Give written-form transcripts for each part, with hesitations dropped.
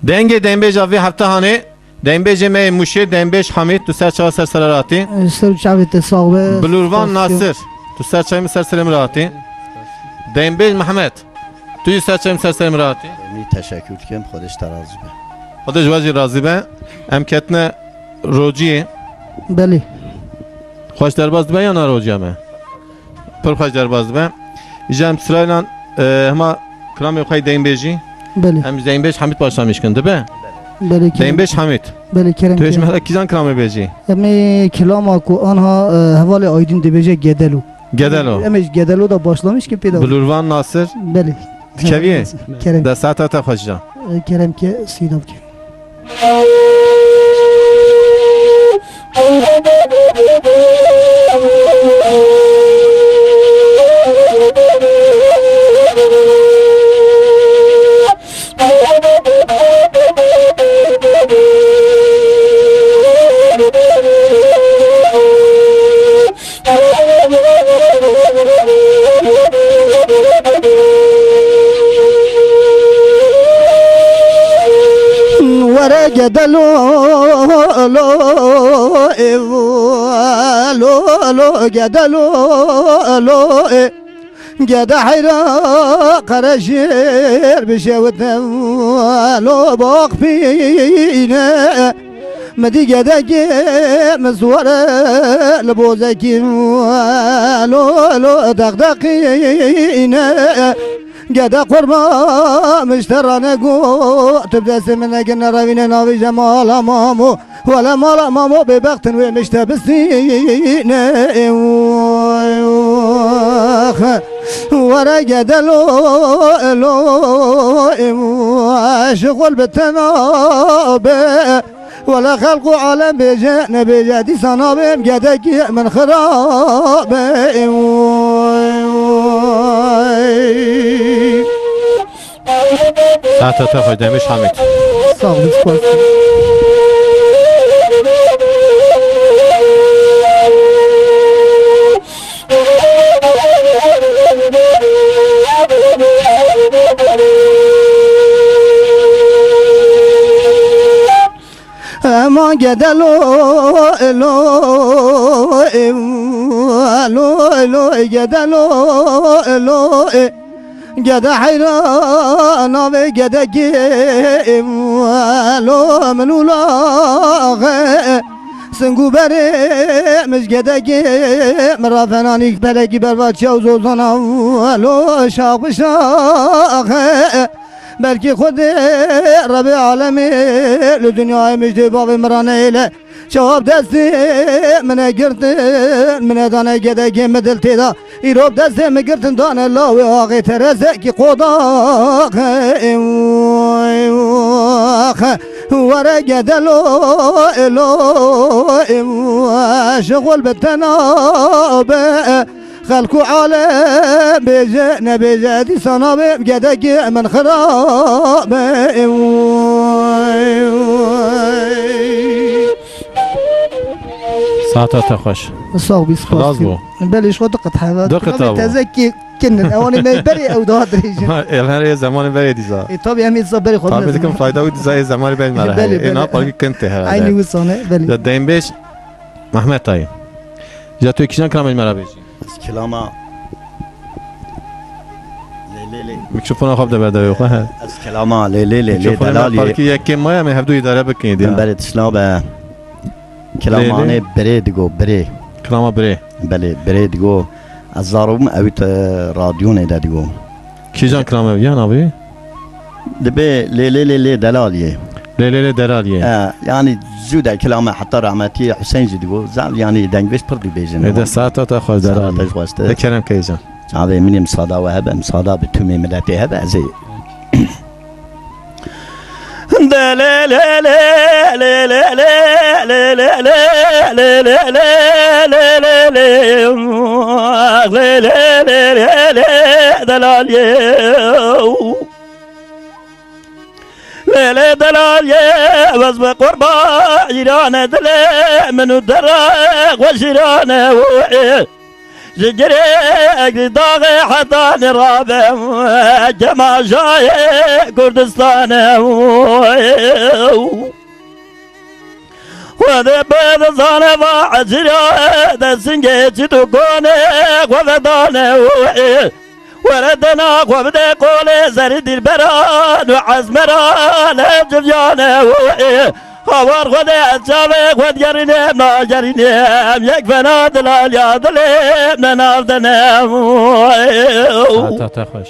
دنگ دنبیج آوی هفته هانه دنبیج می موشه دنبیج حمید تو سر چهار سرسراتی سر چاویت صاحب بلوروان ناصر تو سر چهار سرسراتی دنبیج محمد توی سر چهار سرسراتی می تشکر کنم خودش ترازی به خودش واجی راضی به ام کتنه روجیه بله خوش درباز به یا نه روجیه مه پر خوش درباز به ایجا ام سرایلان هما کلامی خواهی دنبیجی بله هم دنبیج حمید پاشتامیش کنده به بله دنبیج حمید بله کرم تویش مهلا کیزان کلامی بیجی امی کلام کو آنها حوال آیدین دیبیجه گدلو گدلو امیش گدلو دا başlamış ki پیدا بلوروان ناصر بله کیویه کرم در ساعت تا خوش جان کرم که سیداب کی گدلو لو لو لو گدلو لو گد حیرا قرشیر بشوتم لو باق فينا مدي گدگی مزوره لبوزکی لو لو دغدقینا قدا قربا مشترنا قو تبدا سمنا قلنا راوينا ناوي جمال مامو ولا مال مامو ببخت ومشتبسين ورا قدا لو لو شغل بالتناب ولا خلق عالم بجانا بجادي صنابم قدك من خراب ساعت تا خوش دنبیج حمید sağ olun sağ ama gedelo lo lo lo gedelo lo gede hayran ve gede kim lo menula سنگو بره مزگده گی مرافنانی پلگی برواچه و زوزانا لو شاق بشاقه بلکه خود رب عالمی لدنیای مجده باب مرانه ایله شواب دستی منه گرتن منه دانه گده گی مدل تیدا ایروب دستی مگرتن دانه لاوی آقی ترزه کی قداقه ورا جدلو لو شغل بالتناب خلقو عالم بجنا بجادي صناب بجدك من خراب ساعت تا خوش صاغ بيس خلاص بو بلش دقة حيوانات دقة تزكي كن اواني ما بري او ده دريج الان زمان بری دیزا طبعا هم يتصبر خود طبعا بيكم فايده و دیزا زمان بری مره اینا پاکی کنت هر عيني وصانه بلي دنبیج محمد تای جا تو کیشان کلام مرا بیجی از کلاما لیلی میکروفون خواب ده برده بخواه از کلاما لیلی میکروفون پاکی یکی مایا می هفدو اداره بکنید من برد سلام کلامانه بره دیگو بره کلاما بره بله بره دیگو از زاروم اویت رادیو نیده دیگو کیشان کلام یا نبی دبی لیلی دلالیه لیلی درالیه يعني زوده كلامه حتى رحمتي حسين جديو زعل يعني دنجش بردي بيجن اذا ساعت تا خوش درالی کرم کیشان هذا مني مصادا وهبه مصادا بتومي ملاتي هبه زي لا لا لا لا لا لا لا لا لا لا لا لا لا دلالي لا دلالي بس بقربا جيران دل من الدرق وجيران جگری داغ حتان رابه جما جای کردستانه وده بد زانه و عجیره دستنگه چی تو کنه و دانه وردنا وبده قول زری دل بران وعزمران جفيانه خوار خده الجابه خود گرینم ناگرینم یک فنا دلال یادلم نناردنم تا تا خوش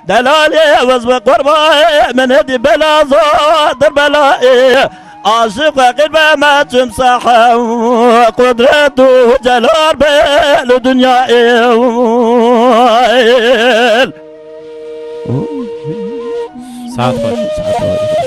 دلالی وزب قربا من هدی بلا زادر بلایی عاشق قلب ما تمسحه قدرته وجلال بالدنيا ساعت خوش ساعت خوش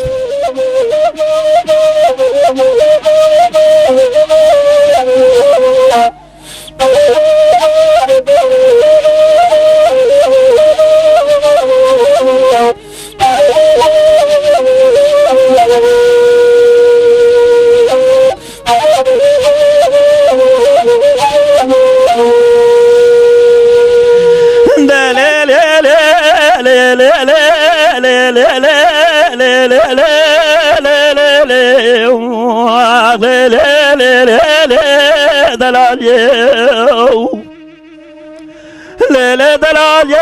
ليلة دلالي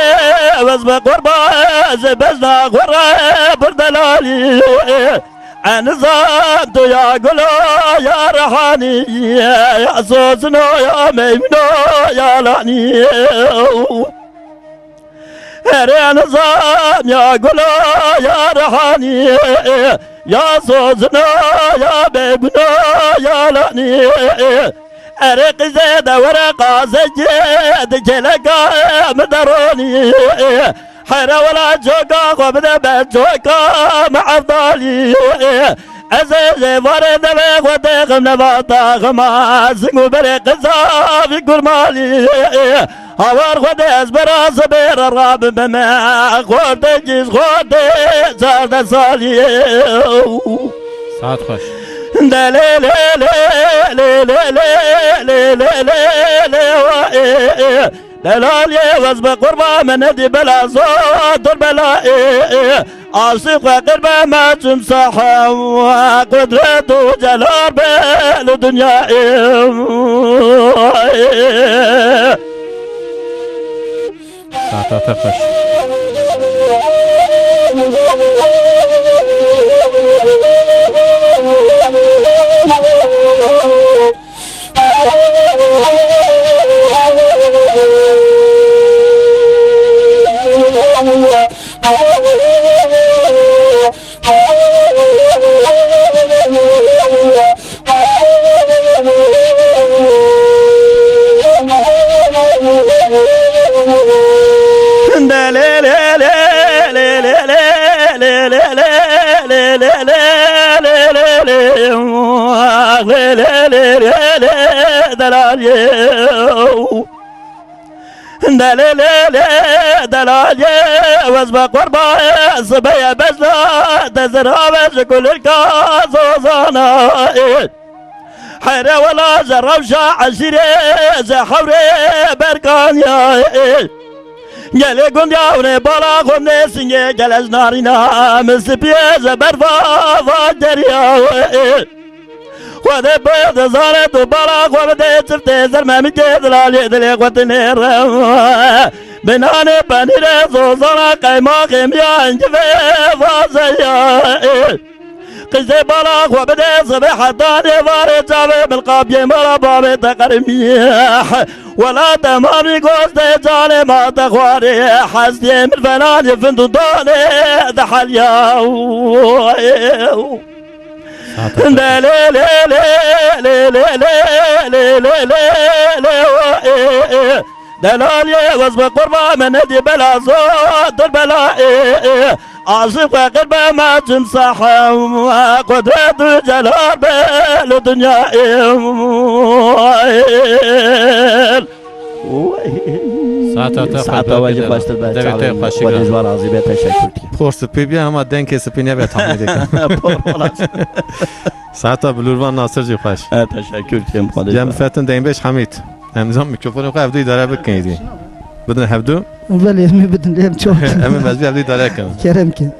وزب قربا زبزنا قرا بردلالي عن زاد يا قلو يا رحاني يا صوصنو يا ميمنو يا لاني يا نظام يا قلو يا رحاني يا صوصنو يا ميمنو يا لاني أرق زيد ورقة زجيد جلقا مدروني حيرة ولا جوكا وبدا بجوكا مع الضالي أزيزي ورد بيك وديخم نباطا خما سنقو بريق زافي قرمالي هوار خديس براس بير الراب بما خودي جيز خودي زارد صالي ساعت خوش دلالي وزب قربا من هدي بلا صوت البلاء عاشق قربا ما تمسحه قدرته جلال بالدنيا ساعت خوش دلالي وزب قربا صبيا بزنا تزرع كل الكاس وصانا حيرة ولا زروشة عشيرة زحورة بركانيا جلي قندياوني بالا قمني سنجي جلس نارينا مسبيا زبرفا فاجريا خود بيض زارت بالا قمني شفتي زرمامي جدلالي دلي قوتني بناني بنيري زوزانا قيما قيميا انجفي فازيا قزي بالا وبدي صبيحة داني فاري جابي بالقابي مرابابي تقرميح ولا تمامي قوستي جاني ما تخواري حسدي من فناني فندو داني دحاليا لا لا لا لا لا لا لا لا لا دلالي وزب قربا من هدي بلا صوت البلاء عاشق قلبه ما تمسحه قدرته جلال بالدنيا ساعت ساعت واجب باشتر به چاوی خودیز و راضی به تشکر کنم پرس پی بیا اما دنک سپینه به تمام دیگه ساعت بلوروان ناصر جی خوش تشکر کنم خودیز جام فتن دیم بیش حمید امزام میکروفون رو هفدوی داره بکنیدی بدون هفدو ولی اسمی بدن لیم چون امین بس هفدوی داره کن کرم کن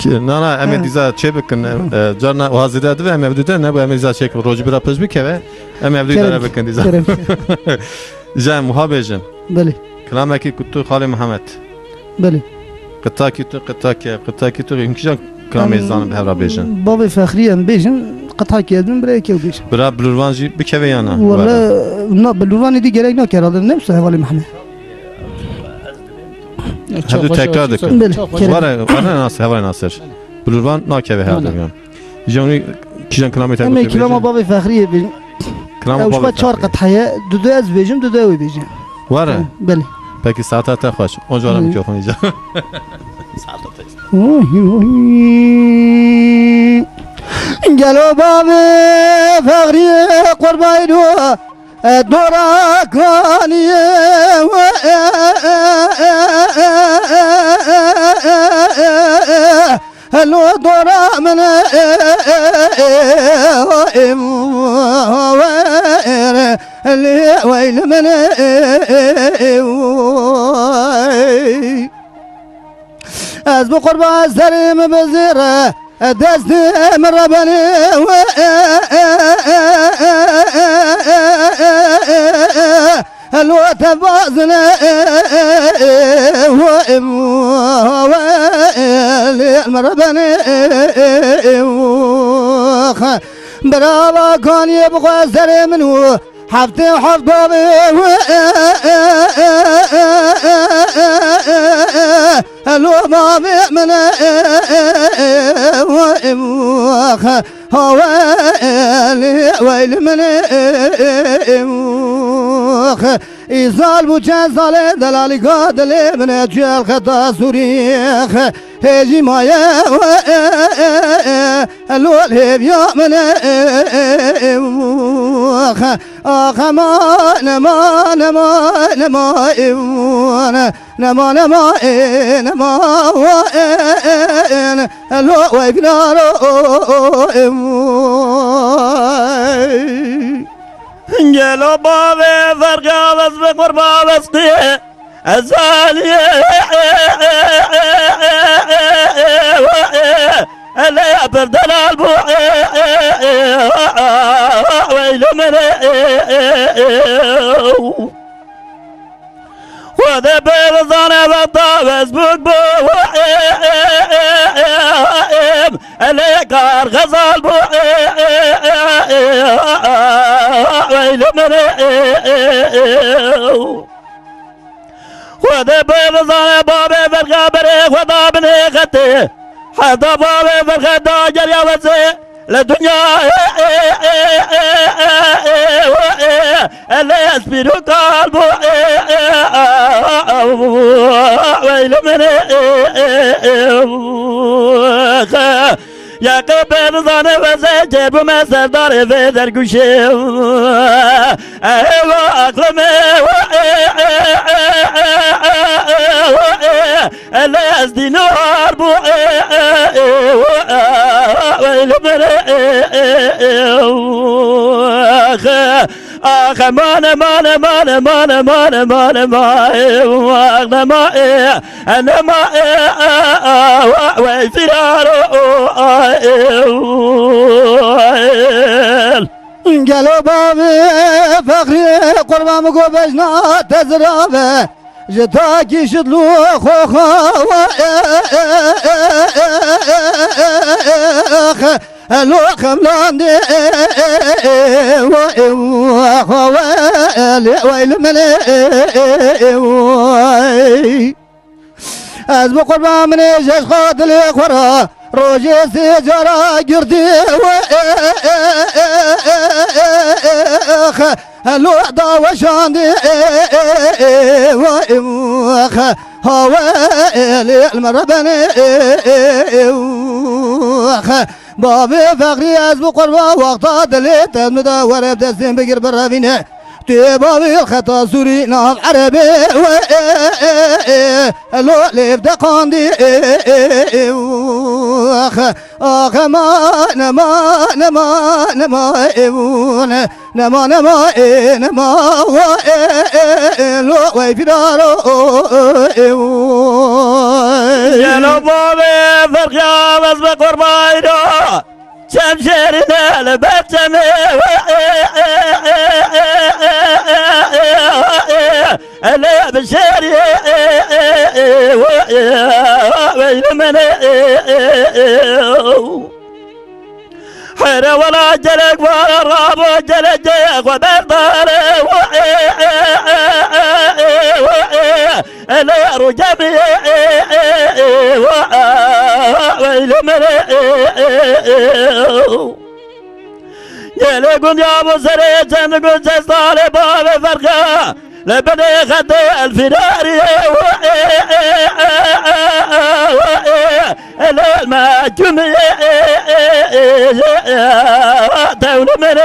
نه امین دیزا چه بکن جارنا وازیده دو امین هفدو نه با امین دیزا چه کن روز برا پس بکه امین هفدوی داره بکن دیزا جام محابجن بله کلامه کی کتو خالی محمد بله قطعه کی تو اینکه کلامی زنم به هر بیشن بابا فخری ام بیشن قطعه کردن برای کی بیشن برا بلوروانجی بکوی یا نه والله نه بلوروانی دی گرگ نکرده نمیشه حوالی محمد هدو تکرار دکن واره ناصر هوای ناصر بلوروان نکوی هر دمیان جونی کیجان کلامی تکرار امی کلام بابا فخری بیشن کلام بابا چهار قطعه دو از بیشم دو اوی بیشن واره بله پکی ساعت خوش اونجا را میکروفون اینجا گلو باب فقری قربای دو دورا کانی هلو دورا من ويل من از بقرب از دریم بزیره دست من ربني الوقت بازنا المربني برافو كان يبغى زري منو حفتي حفظ بابي الو بابي من هو ويل من إيصال بوچه ساله دلالی قادله من جل خطا سوريخ هجي مايا الول هبيا من آخ ما نما نما نما نما نما نما الو ويبنارو جلو بابي فرقا بس بقربا بس دي أزالي اللي بردل البوعي ويل من وذا بيرضانا بطابس بوعي اللي كار غزال بوعي ويل من وذا بيرضانا بابي فرقا بريخ وضا بني خطي حدا بابي فرقا جريا وزي لدنيا اللي يسبيرو قلبو ويل من يا قبل ظن وزي جيبو ما سردار في درقوشي ايوا اقلمي اللي يسدي نار بو ويل من آخ مان مان مان مان مان مان ما أنا ما وفرارو قالوا بابي فخري قربان مقو بجنا تزرابه جتاكي شدلو خوخا الو خملان دي ويل من از بقربان من جش خاطل خورا روجي سجارة قردي الو داوة شاندي هو المربني بابي فقري از بقربا وقتا دليت المدورة بدستين بقر برابينه تبابي الخطا سوري ناف عربي لو ليف دقاندي اخ ما نما نما نما نما نما نما لو ويفدارو يا نبابي فرقا بس بقربايدو شمشيرنا لبتمي انا بشيري وين من حيرة ولا جلق ولا راب جلق وبردار انا رجبي وين من يلقون يا ابو سريج نقول جستال باب فرقه لبني خد الفراري الماجم دولة من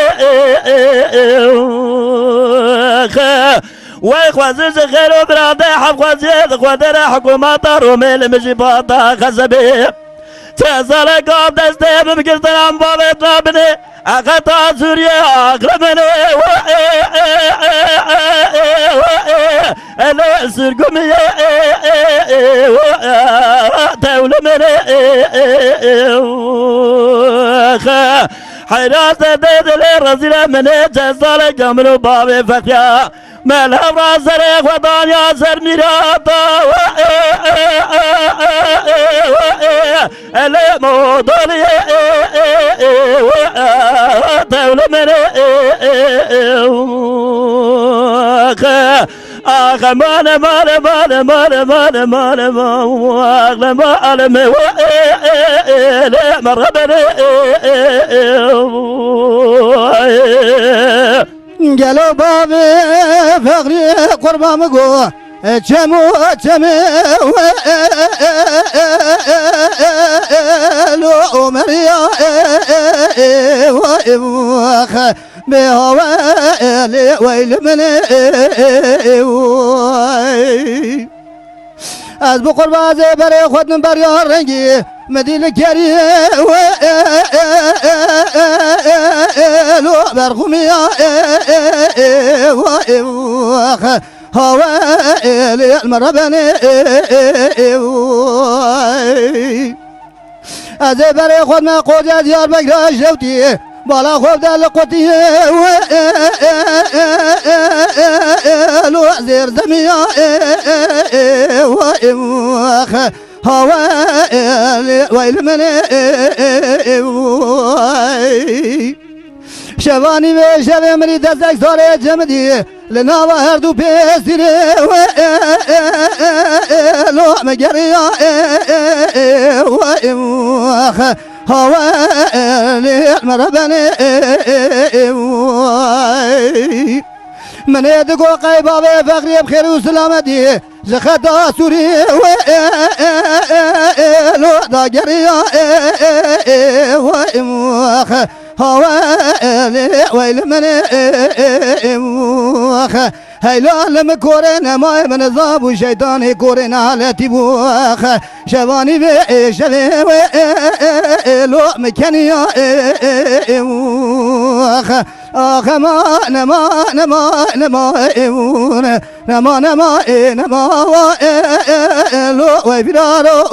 ويخوزي زخير وبرادي حفوزي خودر حكومات رومي لمجيباتا خزبي تزال قاب دستي بمكرتنا مبابي طابني أخطا سوريا أقربني أنا سرقمي دولة من حيراسة ديدلي رزيلة من جزالة جملو بابي فخيا ملهم راسريك ودانيا سر ميراتا ألي مودولي دولة من آخ مانا مانا مانا مانا مانا مانا مانا مانا مانا مرحبا قالوا بابي فقري قربا مقو جمو جمو لو مريا بهوالي ويل من از بقربا زي بري خودن بريا رنگي مدينة كري لو برخميا هوالي المربني از بري خودنا قوجة ديار بكرا شوتي بالا خوب دل قطي لو زير زميا هوالي ويل من شباني بشبه مري دستك ساري جمدي لناوا هردو بيستري لو مجريا هوالي المربني من يدقو قيبا بفقري بخير وسلامتي زخطا سوري لو داقريا هوالي ويل من هيلا لم كورنا ما من ضاب وشيطان كورنا على تبوخ شباني بشبي لو مكانيا آخ ما نما نما نما نما نما نما لو ويفرارو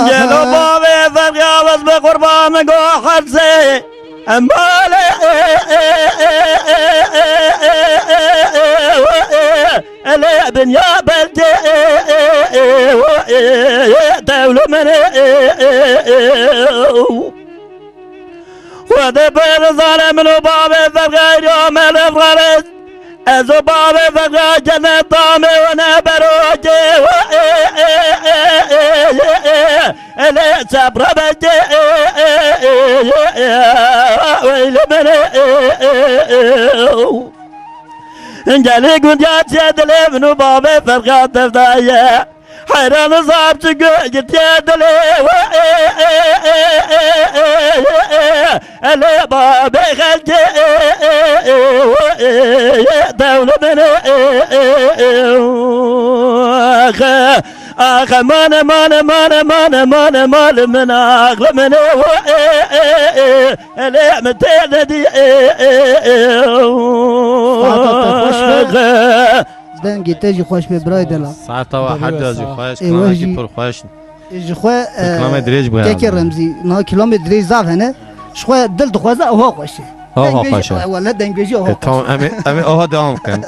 جلو بابي فرقا بس بقربا مقو حرسي أمالي ألا بنيا بلدي دولة من ودبر ظالم بابي فرقا يوم الفرس أزو بابي فرقا جنة طامي وانا بروجي ألا صبر بدي ويل من جالي قد ياتي منو بابي فرقا تفدايا حيران صعب تقول جت يدلي ألا بابي خلتي لمن آخ مان من أغلى من لا متندي زدن گیتجی خوش به برای دلا ساعت و حد از خواهش ای کنم واجی. که پر خواهش جخوا کلام دریج باید. که رمزی نه کلام دریج زاف هنه شخوا دل دخوازه اوها خوشه اوها خوشه. ولا دنگ بیجی اوها تمام امی آها دوام کن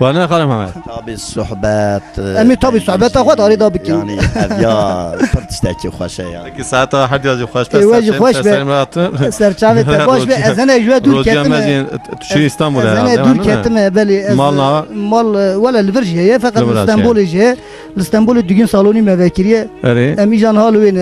و نه خانم محمد تابي الصحبات امی تابی صحبت خود آری دا بکن يعني افيا فرتشتاكي خوشة يعني که ساعت و حد از خواهش ای واجی خوش به سرمرات سرچاوه تباش به ازنه جوا دور روزی کتمه مزین تو استانبول ازنه دور کتمه بلی مال نه مال ولا الفرجيه فقط لبرا اسطنبول جه اسطنبول دیگه سالونی مذاکریه اره امی جان هالوین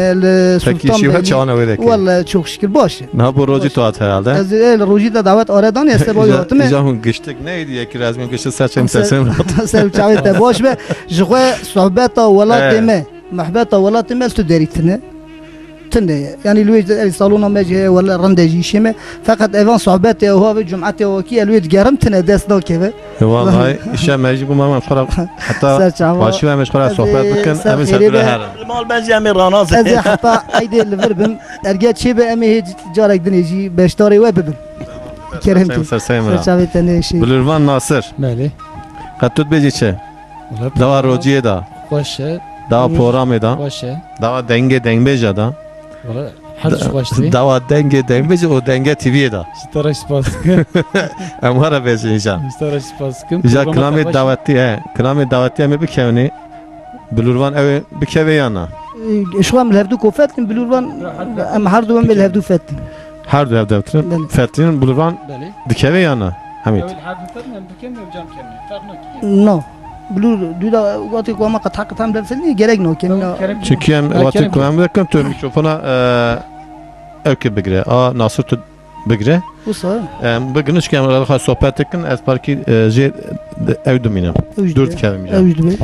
پکی شیوه السلطان چانه ویده که والله çok şükür باشه نه بو روزی تو ات herhalde از روزی دا دعوت آردان است با یاتمه ایجا هم گشتک نیدی یکی رزمی گشت سرچم سرسم سر چاوت باش به جخوا صحبت ولات ما محبت ولات ما است دریتنه تنه يعني الويد صالون ماجي ولا رندجي شمه فقط ايفان صحبت هو جمعته وكي الويد قرمتنا داسنا كيف والله ایشا مجی بو ما خراب حتی باشی و مش خراب صحبت بکن امی سر هر المال بنجي امي راناز از حتى ايدي الفربم ارجع شي بامي هيج جارك دنيجي بشتاري وببم كرمتي سرسم شاوت نشي بلورvan ناصر بله قد تو بیجی چه دوا روجیه دا باشه دوا پروگرام دا باشه دوا دنگ دنگ بیجا دا ولی هر چی باشه دوا دنگ دنگ بیجا و دنگ تیوی دا ستاره سپاس کن امهارا بیجی ایجا ستاره سپاس کن ایجا کلام دعوتی می بکنی بلورvan اوی بکوی یا نه شو عم الهفدو كوفات بلوران ام هردو ام الهفدو فات هر دو دفترین فترین بلورvan بله دکوی یا نه همین هر فتره هم بکن و جام کنی فرق نکنه نو بلور دودا وقتی که ما قطع قطع هم دفسنی گرگ نو کنی çünkü hem vakti kullanım bırakın tüm mikrofona öykü bigre a nasıl tut bigre وصا bugün ki hem khas sohbet etkin az parki je evduminem dört kelime اوجد بي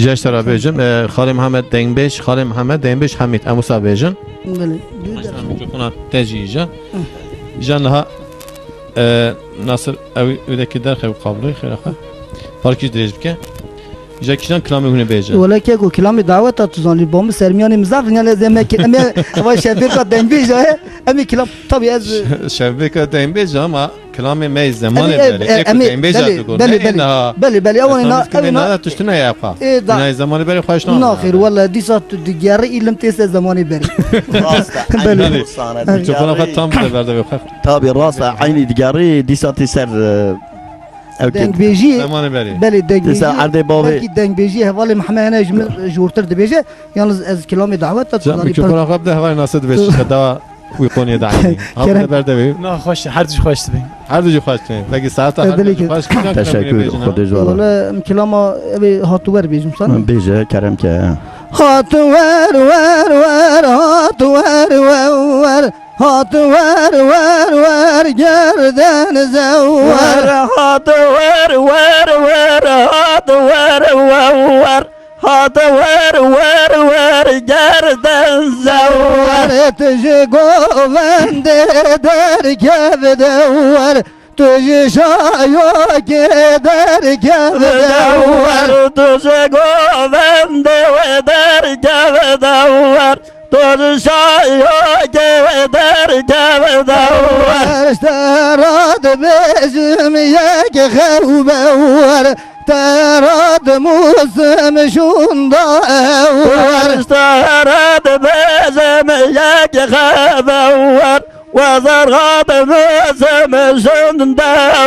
Jaş tarafıcım Xali Muhammed Dengbeş Xali Muhammed Dengbeş Hamid Amusa bejin بله mikrofona teciyece janha nasıl evdeki derxe kablı xiraxa farkı direjbke Jakijan klamı hune bejin ولا كيكو كلامي دعوة تزاني بوم سرمياني مزاف يعني زي كي امي هو شبير قد دنبي جاي امي كلام طبيعي از Şevbeka Dengbeş ama klamı mey zamanı أمي- beri أمي- Dengbeş بلي- yaptı بلي- بلي بلي اول Kına tuştuna yapar إيه دا- Ne zamanı beri hoşlan ناخر ولا دي صارت دياري إلهم تيسا زماني بري راستا بلي. عيني صارت Mikrofona kat tam bir verdi ve kalk تابي راستا عيني دقاري دي ساتي سر او دنگ كده بيجي zamanı beri بلي دنگ بيجي تسا عندي بلكي بابي دنگ بيجي هوالي محمد انا جورتر دي بيجي يالنز از كلامي دعوة تزاني mikrofona kap da havay nasıl beş daha uykunya da aynı Kerem. Abi verdi ve نه خوش هر چی خوش بین her düzü hoş değil Peki saat Ödeli ki. تشكر خدي جوالا ولا كلاما ابي هاتوور بيجم صار بيجي كرم كه هاتوور ور ور هاتوور ور هاتوور ور ور گردن زوار هات ور ور ور هات ور ور هات ور ور ور گردن زوار تجي گوند در کبدور تجي شايو در کبدور تجي گوند در کبدور تجي شايو در کبدور اشتراد بزم یک خوبور تراد موسم شوندا اشترد بزم یک خبور وزرغاد بزم شندور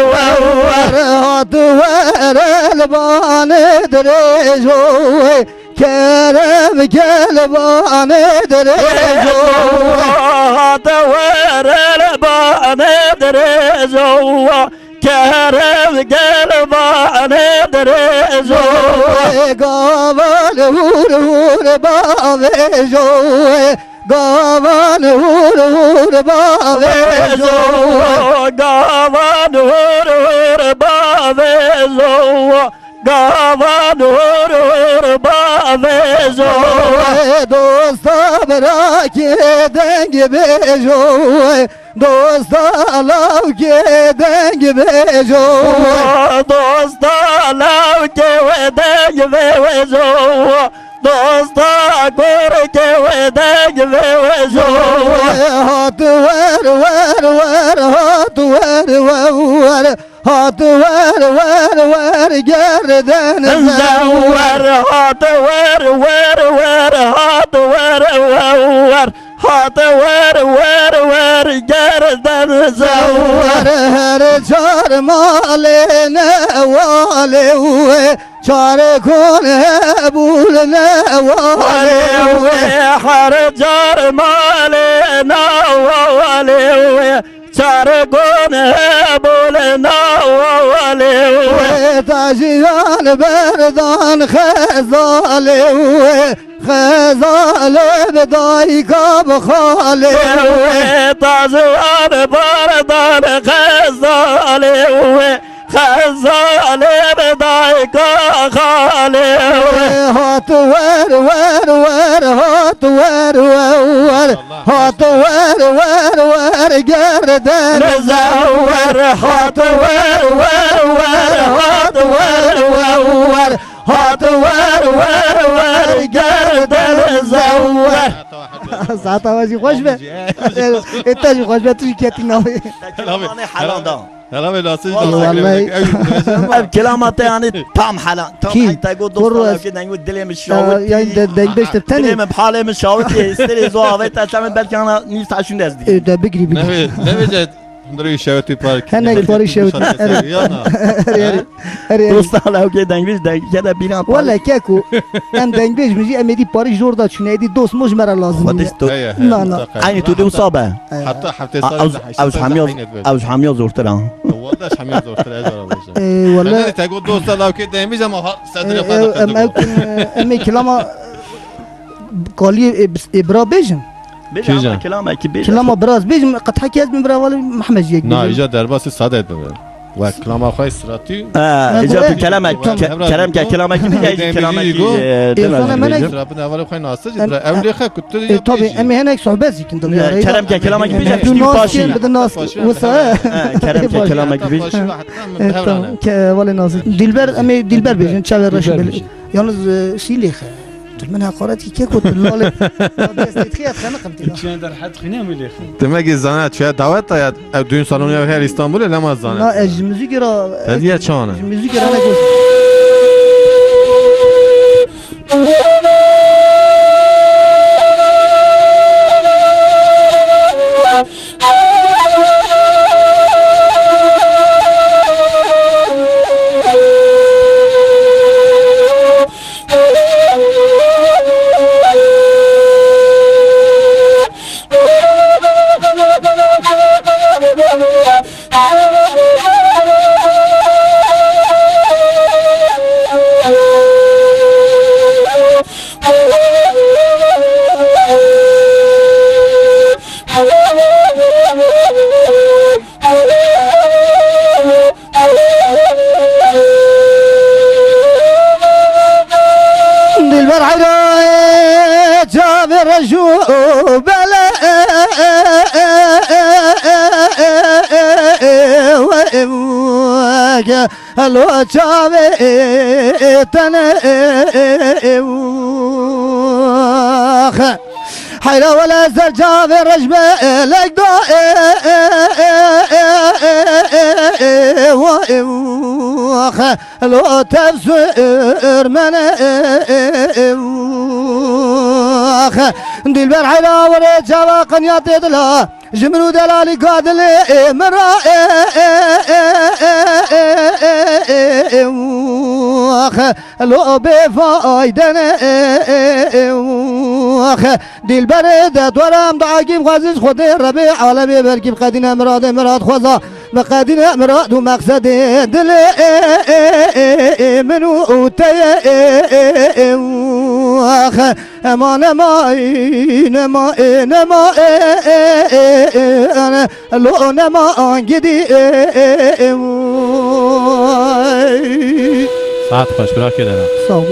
هات ور البان درجوي كرم كلبان درجوي هات ور البان درجو كرم قلبان درجو قابل هور هور بابجوي قابل هور هور بابجوي قاوان ورور بابزو قاوان ورور بابزو دوستا براكي دنگ بجوي dosta lav geden gibi jo dosta lav geden gibi jo dosta gor geden gibi jo hat ver hat ver hat ver gerden زور هات ور هات هات ور گردن زور her çar maline vale çar kone bulne vale هر جار مال نواله چار گونه بولنا واله tajiyan berdan khazale khazale bedai kab khale تازیان بردان خزاله خزاله بدای کا خاله hat ver hat ver gerden زور هات ور هات ور گردن زور ساعت آوازی خوش به اتاجی خوش به توی کتی ناوی حلال دا هلا بلاسي كلامات يعني طعم حلال كي؟ طعم حتى يقول والله. دوست كده يقول دلي مش شاوت yani denk beşte دلي tane من بحاله مش شاوت يستري زوا بيت تعمل بالك انا نفسي عشان داز دي de bigri bigri ne vejet ndri şevti park Henek parı şevti. yana her دوست على كده انجليز ده كده بينا ولا كاكو ام denk beş müziği em edi parı jorda çünkü dost muj mera lazım لا لا عيني تودي مصابه حتى حتى اوز حميوز اوز حميوز زورترا والله حميد زورتر اجر والله انا تقول دوست لو كده ميزه ما صدر ام ام كلامه قالي ابرا بيجن بيجي كلامك كبير كلامه براز بيجن قد حكي من برا ولا محمد جيك نا اجا درباس ساده ببر و كلام اخوي استراتي اجا كلامك كلامك بيجي كلامك ربنا اول اخوي ناصر اول اخوي كنت طبعا امي هناك صحباتي كنت كلامك بيجي بدون ناس بدون ناس وسا كلامك بيجي ولا ناس دلبر امي دلبر بيجن تشاور رش yalnız شيليخ من هقارتي كيكو تلالي بس تخيل خنقم چند در حد خینه میلی demek ki zannet şöyle davet da düğün salonu ya her İstanbul'e lemaz zannet. لا الموسيقى را هدیه چانه الموسيقى را نقول دلبر عيرا جابر رجو بلا هلو جابر تنا حيرا ولا زر جابر رجبه لك دو لو تفسر من دلبر حيرا ولا جوا قنيات دلا جمرو دلالي قادل مرا لو بفايدن دلبر دورم دعاقيب غازيز خود ربي عالمي بركب قدنا مراد خوزا بقدنا مراد ومقصد دل منو تي امان ما انا لو نما gidi saat hoş bırak edelim. sağ ol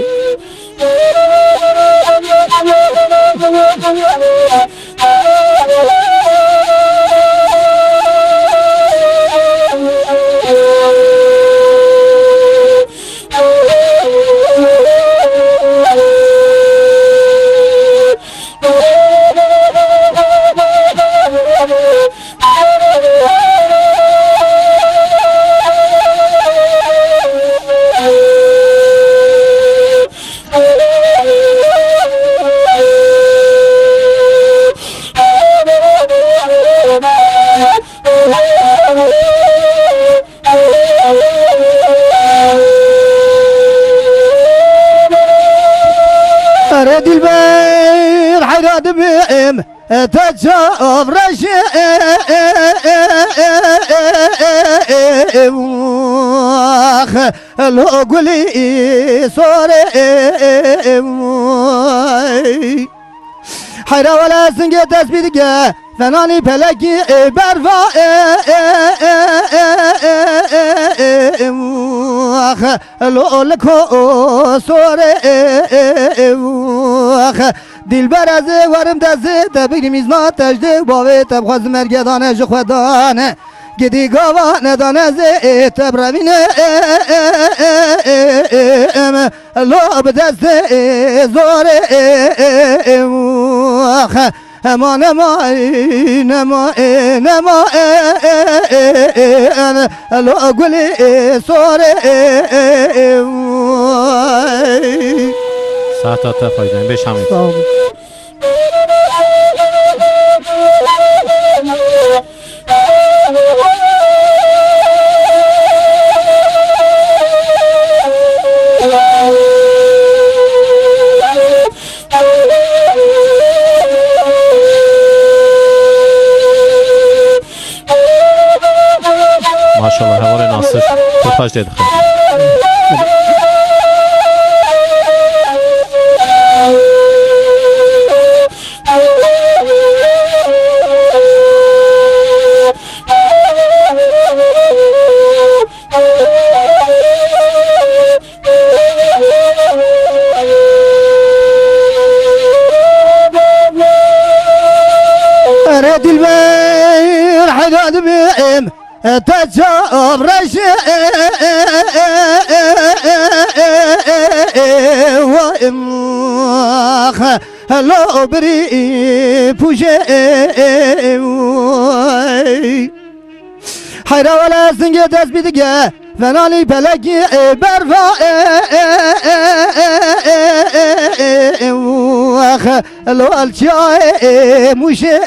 بیم تجاب رشم لو قولي صوري حيرا ولا سنجة تسبيدك فناني بلقي برفا لو لكو صوري دل برزه ورم دزه تبیری میزنا تجده باوی تبخواز مرگدانه جو خودانه گدی گاوا ندانه زه تبرمینه لو بدسته زوره اما نما نما نما لو قولي صوره ساعت تا فایده بیش همین ماشاءالله هوای ناصر توپاش دیدی خیلی رد البير حداد بهم تجاب رشم وإمخ لو بري بوشي حيرا ولا سنجة تسبيدك فناني بلقي برفا لو الشاي مشي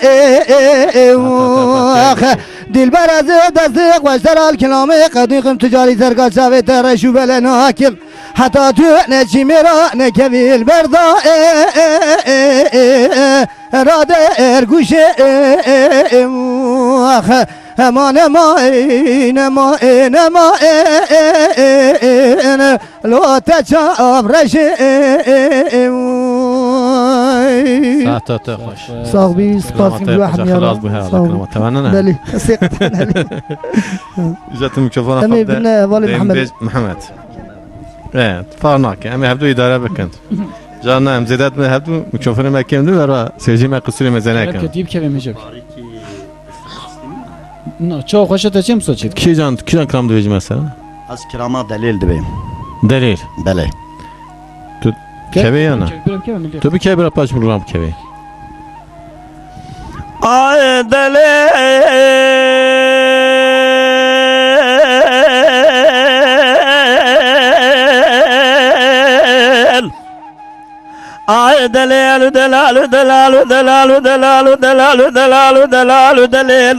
دل برزه دزق واشتر الكلامي قديقم تجاري زرقا شاوي ترشو بلنا حاكم حتى تو نجي مرا نكبيل بردا راد ارگوش اما نما نما نما لو تجاب رشم ساعت تا خوش صاحبي سپاس كم واحد خلاص بها لكن تمنى بلي ثقتنا جات الميكروفون أمي بن والي محمد محمد ايه فارناك امي هبدو اداره بكنت جانا ام زيدات من هبدو ميكروفون ما كمدو ورا سيجي ما قصري مزنه كان كتيب كيف ميجب نه چه خوشت چیم سوچید کی جان کرام دویج مثلا از کرama delil dibim. دلیل Bele. تو كبي انا تو بكي برا باش برام كبي ay delil ay delil delal delal delal delal delal delal delal delil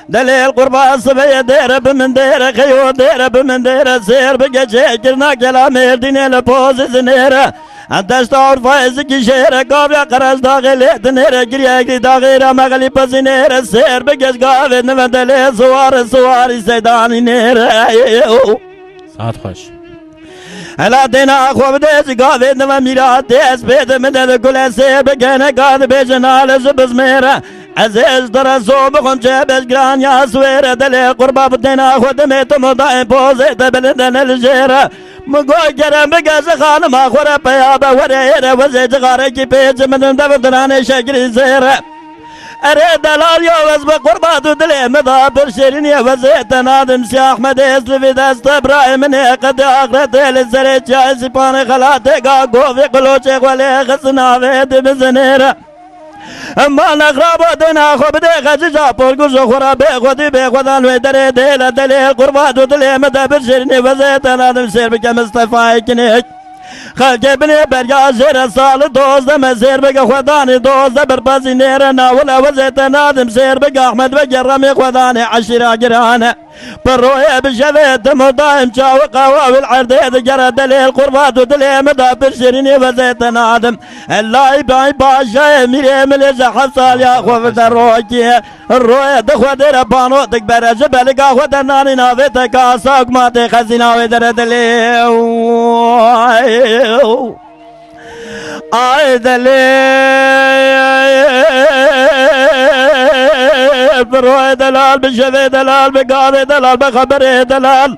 دليل قربا الصبية دير بمن دير خيو دير بمن دير سير بقى جرنا كلامي ديني لبوز زنيرة انتش تعور فايز كشيرة قابل قرص داخل دنيرة قريا داغيرة مغلي بزنيرة سير بقى قابل نمى دليل سوار سيداني نيرة ساعت خوش هلا دينا اخو بديس قابل نمى ميرات ديس بيت من دل كل سير بقى نقاد بيجنا لزبز ميرة عزيز درسو بخون جبش جران يا سويرة دلي قربا بدينا خود ميت مضاين بوزيت بلدن الجيرة مقوي جرم بقاس خانم اخورة بيابا وريرة وزيج غاركي بيج من دفتراني شكري زيرة اريد دلال يوز بقرباتو دلي مضابر شيرين يا وزيت نادم سي احمد اسلفي دست ابراهيم من قد اخرتي للزريج يا سيباني خلاتي قاقو في قلوشي ولي خسنا فيد بزنيرة اما نغرب دنا خو بده خجا پولگو زخورا به خودی به خدان و در دل دل قربات دل مدبر شرنی وزیت نادم سر بک مصطفی کنه خلق بني برجع زير سال دوز دم زير بقى خداني دوز دبر بازي نيرنا ولا وزيت نادم زير بقى احمد بقى رمي خداني عشرة جرانه بروي بشفيت مدايم شاو قواوي العرديد جرى دليل قربات ودليل مدى برشريني وزيت نادم الله باي باشا ميري مليزة حصال يا أخوة في الروكي الروية دخوة دير بانو تكبر جبل قاخوة دناني نافتك أساق ما تخزينا ودر دليل آي دليل بروي دلال بشفي دلال بقاضي دلال بخبري دلال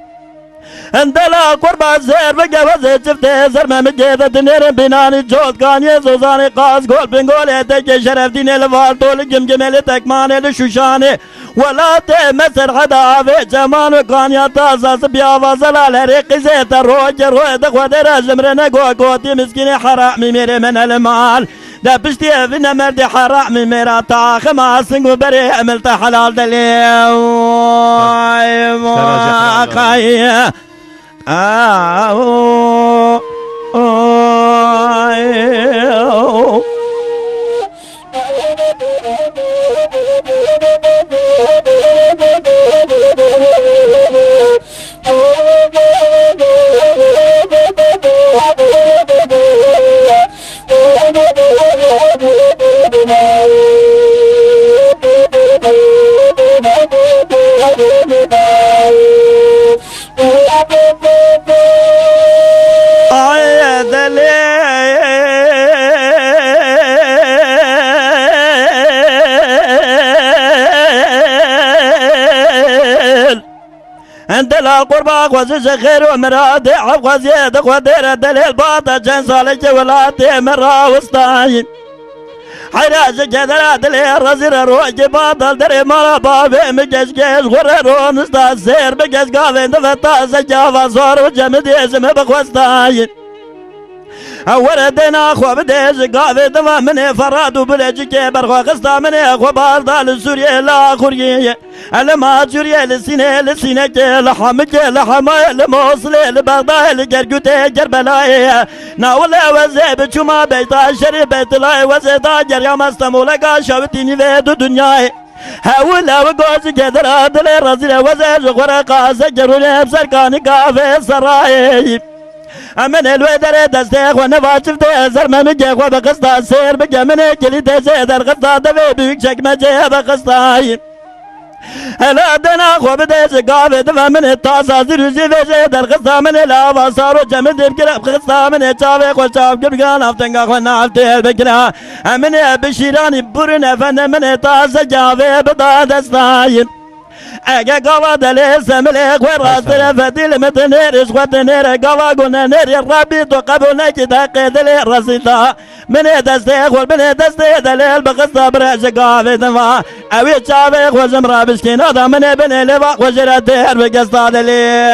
اندلا قربا زير بقوزي شفتي زر ما مجيدة دنير بناني جوز كان يزوزاني قاس قول بنقول يتك شرف ديني الفالطول جمجمي تكماني لشوشاني ولا تمسر حدا في جمان كان يتاسس بيا وزلال ريقي زيت الروج روي دخوة درج مرنا قوتي مسكيني حرامي ميري من المال دا بشتي فينا مردي حرامي ميرا تاخ ما سنقو بري عملت حلال دليل خايا دلال قربا غوزي خير ومرادي غوزي دخوة دير دليل باطا جن صالك ولاتي مرا وسطاين حراج كدرا دليل رزير روجي باطل دري مرا بابي مجيش كيش غرر ونستا سير بجيش قافين دفتا سجافا صور وجمدي اسم بخوستاين وردنا اخوة بديش قافي دفا مني فراد وبلج كبر خوا قسطا مني اخوة باردال السورية لا خورية لما جورية لسينة لسينة لحمك لحما لموصلة لبغداد لقرقوتة جربلاية ناولا وزي بشما بيتا شري بيت لاي وزيتا جريا مستمولة شاوتيني فيدو دنياي هاولا وقوزي كدرا دلي رزيلة وزي جغورا قاسة جرولي بسركاني كافي سراي أمن الويدر دستيخ ونفاشف تيزر ممجيخ وبقصدا سير بجمني كلي تيزيدر قصدا دفي بيك شك مجيه بقصداي هلا دنا خو بديش قافي دفا من الطاسة زيروزي فيشيدر قصدا من الهوا صارو جمد بكرا قصدا من الشافي خوشاف قبقان افتنقا خونا عفتير بكرا أمن بشيراني بورنا فن من الطاسة جافي بدا دستاين اگه قوا دلی سملک و راستر فتیل متنیرش خود نیر قوا گونه نیر ربی تو قبول نکی دقی دلی رسیتا من دسته خول من دسته دلیل بقصة برش قافی دفا اوی چاوی خوشم را بشکین آدم من بنی لفا خوشرت دیر بقصة دلی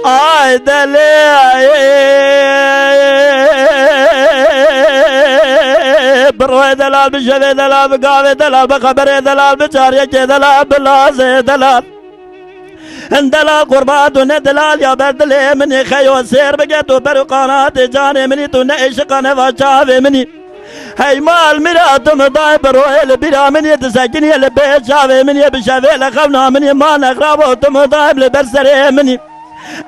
آی دلی بروي دلال بشفي دلال بقافي دلال بخبري دلال بشاريكي دلال بلازي دلال دلال قرباتنا دلال يا بردلي مني خيو سير بقيتو برقانات جاني مني تنعيش قاني وشافي مني هاي مال مرات مضاي بروي لبرا مني تسكني لبيت شافي مني بشفي لخونا مني ما نقرابو تمضاي لبرسري مني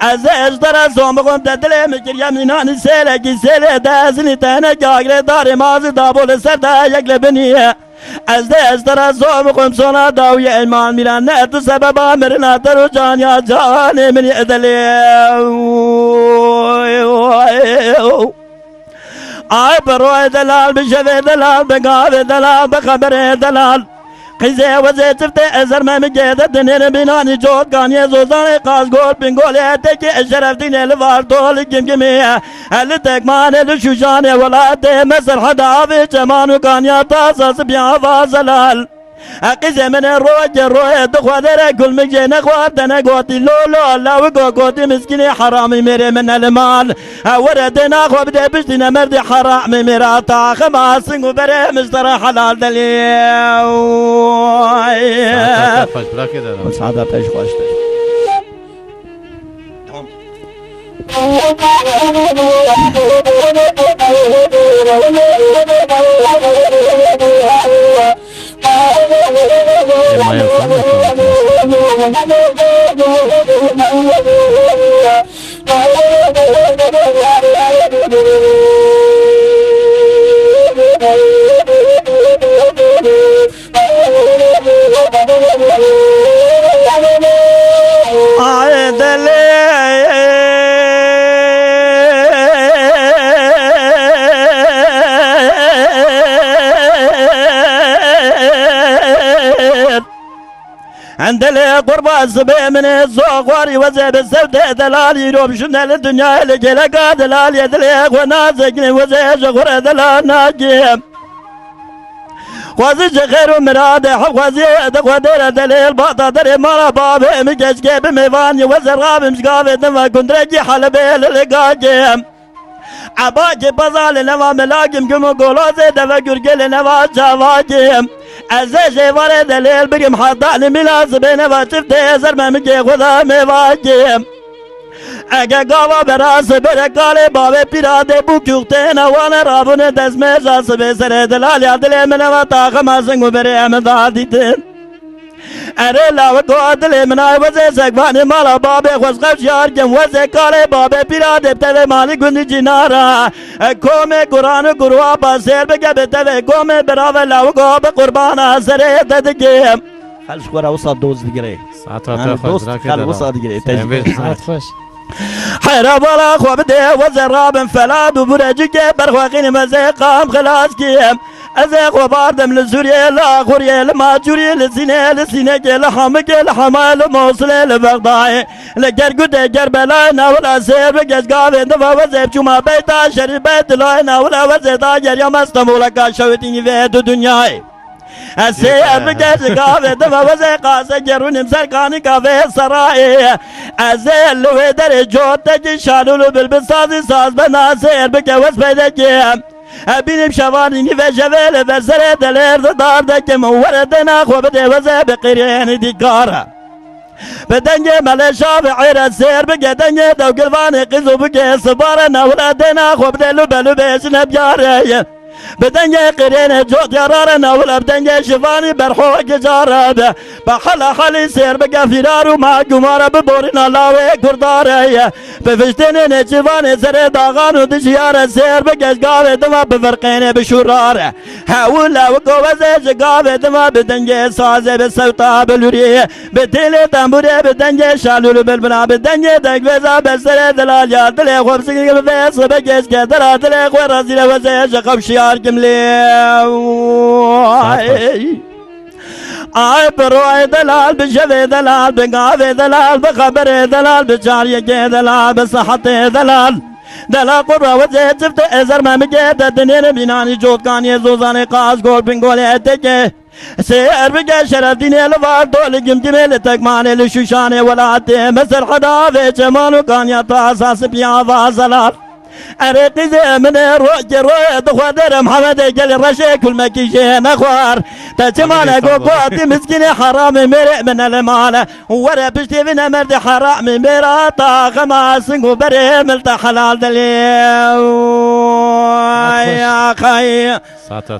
ازش در زومقم تدلی مکر یمینان سیله کی سیله دازنی تنه جاگره داری مازی دابول سرده یک لبنیه از در زومقم سونا داوی ایمان میرن نه تو سبب مرنا ترو جان یا جان منی ادلی آی بروی دلال بشوی دلال بقاوی دلال بخبر دلال قیزه وزه چفته ازر ممجیده دنیر بینانی جود کانی زوزانی قاس گول بینگولی تکی اشرف دینی لفار طول گمگمیه الی تکمانی لشوشانی ولاتی مصر حدافی چمانو کانی تاساس بیا فازلال قیزه من روی دخوا دره کل مجی نخوار دنه گوتی لولو لاو گوتی مسکینی حرامی میره من المال ورده نخوا بده بشتی نمردی حرامی میره تا خما سنگو بره مشتر حلال دلی سعادة پیش خوش Thank you. Maya sen de عندلي قربة سبي من الزوغواري وزيب السودة دلالي روب شنة الدنيا اللي جلقا دلالي يدليق ونازقني وزيب غورة دلال ناجيم خوازي خير ومراد حب خوازي دقودير دليل باطا دري مالا بابي مجاش كيب ميفاني وزر غابي مشقافي دمى كندرجي حلبي للقاجيم عباجي بزالي نوا ملاقيم قمو قولوزي دفا قرقلي نوا شاواجيم ازاجي واري دليل بقيم حطاني ملازبي نوا شفتي زرمى مجي خدا ميواجيم اگه گاوا براس برکاله بابه پیراده بو کیوتنا وانا رابونه دزمه جاس به سر دلال یادل من و طاقه مازنگو بره امدا دیدن اره لاو کو دل من وزه زگوان مالا بابه خوش خوش یار گم وزه کاله بابه پیراده بتو مالی گندی جنارا کومه قرآن گروه باسر بگه بتو کومه براو لاو کو به قربان سر ددگم خلش خورا وصل دوز دیگره ساعت را دوست خل وصل دیگره ساعت خوش حيرا بلا خو بده وزراب فلاد وبرجك برخواقين مزيقام خلاص كيم ازيق وباردم لسوريا لا خوريا لما جوري لسينة لسينة لحمك لحمال موصل لبغداي لجرقود جربلانا ولا سير بجز قابين دفا وزيب شما بيتا شريف بيت لاينا ولا وزيتا جريا مستمولك شويتيني فيدو دنياي السير بجز قابين دفا وزيقا سجروني مسرقاني كافي سرائي ازيل لو در جوتك شالولو بالبسازي ساز بنا سير بجوز بيدكيم بینیم شوانینی و جوال و سر دلر داردک موردنا خو بده وزه بقیرین دیکاره بدنگ ملشا و عیر سیر بگه دنگ دو گلوان قیزو بگه سباره نولدنا خو بده لبلو بیشن بیاره بدنگ قرین جوت یارار نول بدنگ شفانی برخو گجاره بحلا حالی سیر بگه فرارو ما گماره ببورین لاوه کرداره بفشتن نجوان سر داغان و دشیار سیر بگه گاوه دما بفرقین بشوراره هاولا و گوزه جگاوه دما بدنگ سازه بسوتا بلوری بتیل تنبوره بدنگ شالولو بلبنا بدنگ دگوزه بسر دلال یا دل خوب سگی بفیس بگه که در دل خو رازی وزه جقب شیار آي بروي دلال بشفي دلال بقافي دلال بخبري دلال بشاريك دلال بصحتي دلال دلال قرى وزيت شفت ازر ما مجيت الدنيا بيناني جوت كان يزوزاني قاس قول بنقولي اتكي سير بقى شرف ديني لفار دول قمتي ميلتك ماني لشوشاني ولا اتي مسر حدافي جمالو كان يطاساس بيا فازلال أريد من روج روي دخوادر محمد قال رشي كل ما كيشي نخوار تجمعنا قوقواتي مسكيني حرام مرق من المال ورا بشتي بنا مرد حرام مراتا خماس بري ملت حلال دليل يا خي ساعت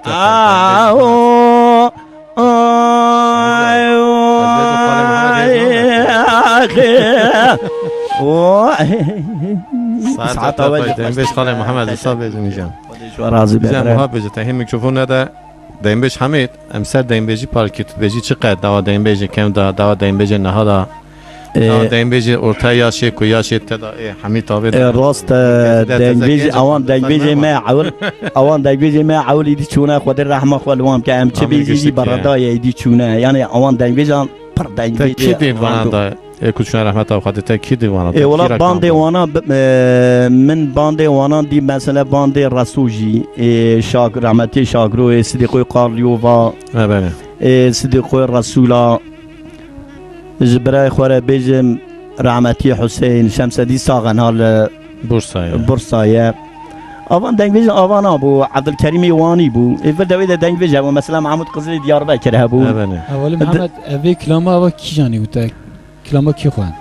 دیم خاله محمد حساب میگم میگم محبت تهم میکروفون نده دیم بهش حمید امسر دیم بهجی پارکیت بهجی چقدر دوا دیم بهجی کم دوا دیم بهجی نهادا دیم بهجی ارتای یاشی کویاشی تدا حمید تابید راست دیم بهجی اوان دیم بهجی ما عول اوان دیم بهجی ما عول ایدی چونه خود رحمه خالوام که ام چه بهجی برادای ایدی چونه یعنی اوان دیم بهجی پر دیم بهجی کی دیوانه کچون رحمت او خاطر تا کی دیوانه ای ولا باند وانا من باند وانا دی مثلا باند رسوجی شاک رحمتی شاکرو صدیقوی قالیووا بله صدیقوی رسولا جبرای خوره بیجم رحمتی حسین شمسدی ساغن هال بورسایه آوان دنگ بیج آوان ابو عبدالکریم وانی بو اول دوید دنگ بیج و مثلا محمود قزل دیاربکر هبو اولی محمد اوی کلاما و کی جانی بوده کلاما کی خوان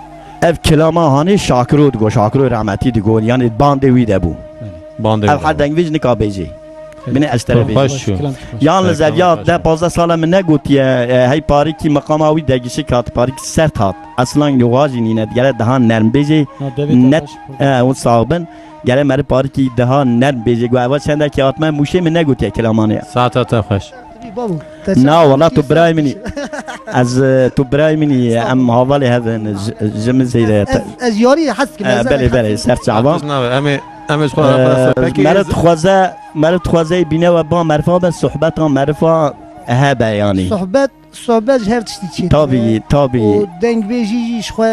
اف کلاما هانی شاکرو دگو شاکرو رحمتی دگو یعنی باند ویده بو باند اف حد دنگ بیج نکا بیجی من اشترى بيجي خوش شو yalnız ev ya خوش. de 15 sala min ne gotiye hey parî ki makama wî degişi kat parî ki sert hat aslan yuwajî nîne gele daha nerm bêjê net o sabın gele meri parî ki daha nerm bêjê gu eva çendekî hatme muşê min ne gotiye kilamanê ساعت تا خوش بابو na wala tu birayê minî ez tu birayê minî em havalê hevin ji min zêde از یاری حس که belê belê ser çavan امش مرد خوازه بینه و با مرفا به صحبت ها مرفا هبه یعنی صحبت هر چیزی چیه طبیعی و دنگ بیجی شخوا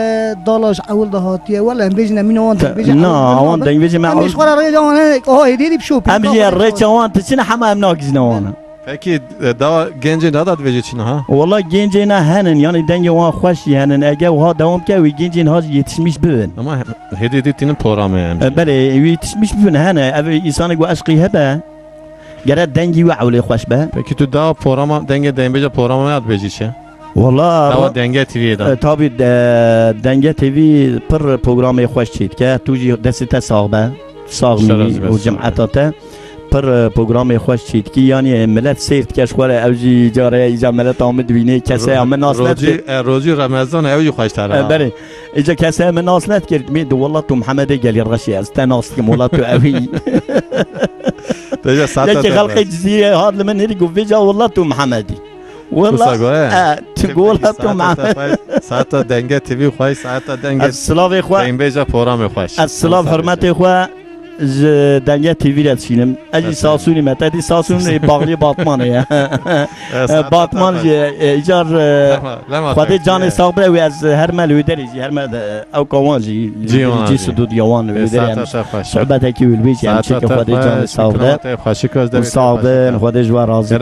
دالاش اول دهاتیه ولا ام بیجی نمین وان دنگ بیجی نه وان دنگ بیجی ما امیش خورا رای جوان اه هدیدی بشو امجی ریچ وان تسینه همه ام ناگزینه وانا Peki daha gence ne da vereceksin ha? والله گنجینا هنن yani دنگ وان خوشی هنن اگه وها دوام که وی گنجین ها yetişmiş bibin Ama hediye ettiğinin programı yani. بله yetişmiş bibin هنه ev insanı bu aşkı hebe gere dengi ve avli hoş be Peki tu daha programa denge denge programa ne ad vereceksin? والله Daha denge TV'ye da. tabi denge TV پر programı hoş çeyt که توجی دسته صاحبه صاغمی و جمعیت پر programı hoş çeyt ki yani millet seyrt keş خور اوجی جاره ایجا ملت آمد بینه کسی هم ناس روزی رمضان اوجی خوش تره. بله ایجا کسی هم ناس نت کرد می دو والله تو محمد گلی رشی از تناس که مولا تو اوی Deja saat یکی خلق جزیره هاد لمن هری گویجا والله تو محمدی والله تقول تو محمد saat denge TV خوش saat denge السلام اخوه denge programı خوش. السلام حرمت اخوه دنگه تیوی را تشینم اجی ساسونی مت ادی ساسون باغلی باتمانه یا باتمان ایجار خود جان صابره و از هر مل ودری هر مل او کوانجی جی سدود یوان ودری صحبت کی ولویج یعنی چه خود جان صابره صابر خود جوار راضی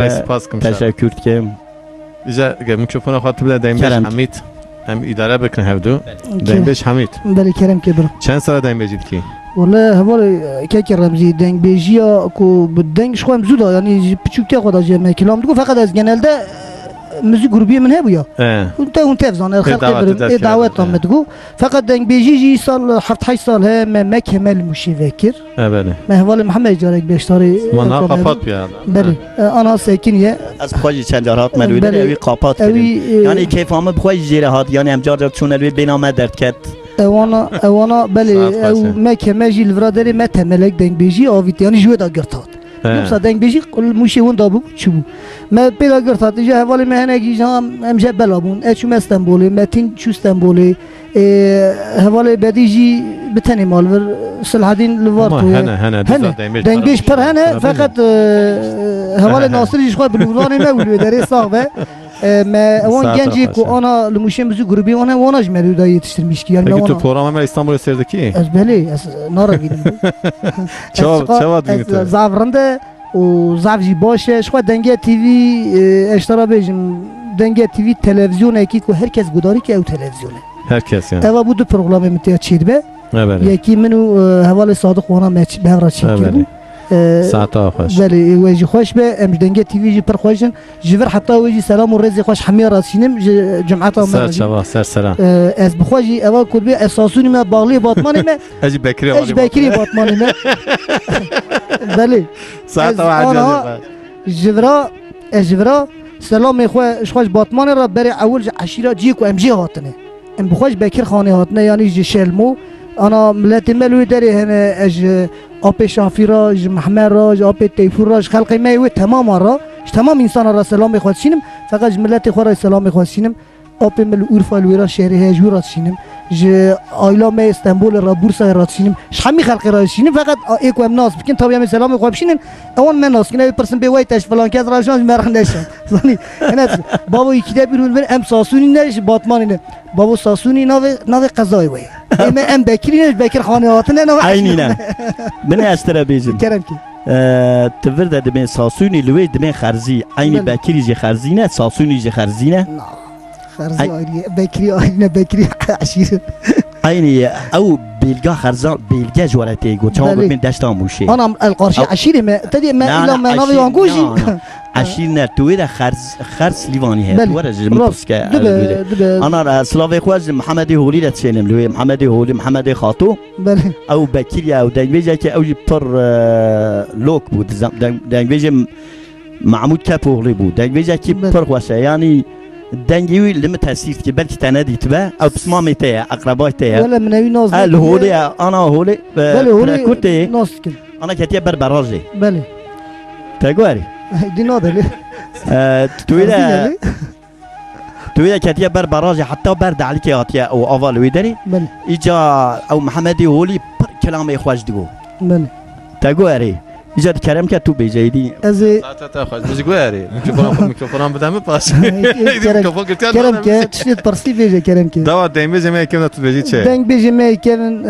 تشکر کم ایجا میکروفون خاطر بده دیمبش حمید هم اداره بکن هفدو دیمبش حمید بله کرم که برو چند سال دیمبجید کی والله هوال که رمزی دنگ بیجیا کو بدنگ شو هم زودا یعنی پچوکته خدا جمع کلام دو فقط از genelde müzik grubu من هبويا اون تفزان الخلق برم دعوت آمد گو فقط دنگ بیجی سال 7 سال ما کمل مشی فکر بله محوال محمد جارک بیشتری من قاپات بیاد بله انا ساکنیه از خواهی چند جارات ملویده اوی قاپات کردیم یعنی کیف آمد بخواهی جیره هات یعنی هم جار چون الوی بینامه درد کرد اوانا بله او ما کمجی الورادری ما تملک دنگ بیجی آویت یعنی جوه دا گرتاد یوسا دنگ بیجی موشی اون دابو چو ما پیدا گرتاد ایجا حوالی مهنگی جام امجا بلابون اچوم استنبولی متین چو استنبولی حوالی بدیجی بتنی مالور سلحدین لوارتو هنه دنگ بیج پر هنه فقط حوالی ناصری جشخواه بلوردانی نبولوی داره ساقبه ما اون genci ko ana lümüşemizi grubu ona jmeri da yetiştirmiş ki yani peki tu programa İstanbul'a serdeki az beli az nara gidim çava dinledi zavrında o zavji başı şu denge TV eştara bejim denge TV televizyon eki ko herkes gudari ki o televizyon herkes yani eva bu da programı metiyaçid be evet yeki minu havale sadık ona meç behra çekiyor ساعت خوش بله وجه خوش به ام دنگه تیوی جی پر خوشن جبر حتی وجه سلام و رزق خوش حمی راسینم جمعتا سر شبا سر سلام از بخوجی اول کل بی اساسونی ما باغلی باتمانی ما اجی بکری باتمانی ما بله ساعت جبرا سلام خوش باتمانی را بری اول عشیره جی کو ام جی هاتنه ام بخوش بکر خانه هاتنه یعنی جی شلمو انا ملت ملوی داری هنه اج آب شافی راج محمد راج آب تیفور راج خلقی میوه تمام را تمام انسان را سلام بخواسینم فقط ملت خود را سلام بخواسینم آب مل اورفا الویرا شهری هجور را سینم ج آیلا می استانبول را بورسا را سینم شمی خلقی را سینم فقط ایکو ام ناس بکن طبیعی سلام بخواسینم اون من ناس کنه پرسن به وای تاش فلان کس را شانس مرخندشم زنی انا بابا یکی بیرون بر ام ساسونی نش باتمانی نه بابا ساسونی ناو قضای وای ام بکری بکر خانه هاتنه ناو عینینه من استرا بیجم کرم کی تفرد دمن ساسونی لوی دمن خرزی عینی بکری جی خرزینه ساسونی جی خرزینه خرزی بکری عشیره عيني او بيلقى خرزان بيلقى جوالتي قلت شو بله. من دشتام وشي انا القرشي عشيري ما تدي ما الا ما نبي وانقوشي عشرين تويدا خرز ليفاني هي بله. ورج دبا متوسكا دبا انا سلافي خواج محمدي هولي لا تسلم له محمدي هولي محمدي خاطو بله او بكيريا او دنجبيجا كي او بر لوك بود دنجبيجا معمود كابورلي بود دنجبيجا كي بر واسه يعني دنجوي لما تأثير كي بلكي تنادي تبع او بسمامي تاع اقرباي تاع ولا من هاي ناس الهولي انا هولي بله هولي كنتي ناس كده انا كتيا بربراجي بله تاغوري دي ناده ليه تويدا تويدا كتيا بربراجي حتى برد عليك يا او افال ويدري بله اجا او محمدي هولي بر كلام يخواج دغو بله تاغوري اجا كرم كتو بيجيدي از ساعتها خواج مش قواري ميكروفون بدم باش ميكروفون قلت كرم كه تشنت برسي بيجي كرم كه دوا دايما جماعه كم تبجي شيء دنگ بيجي ما كان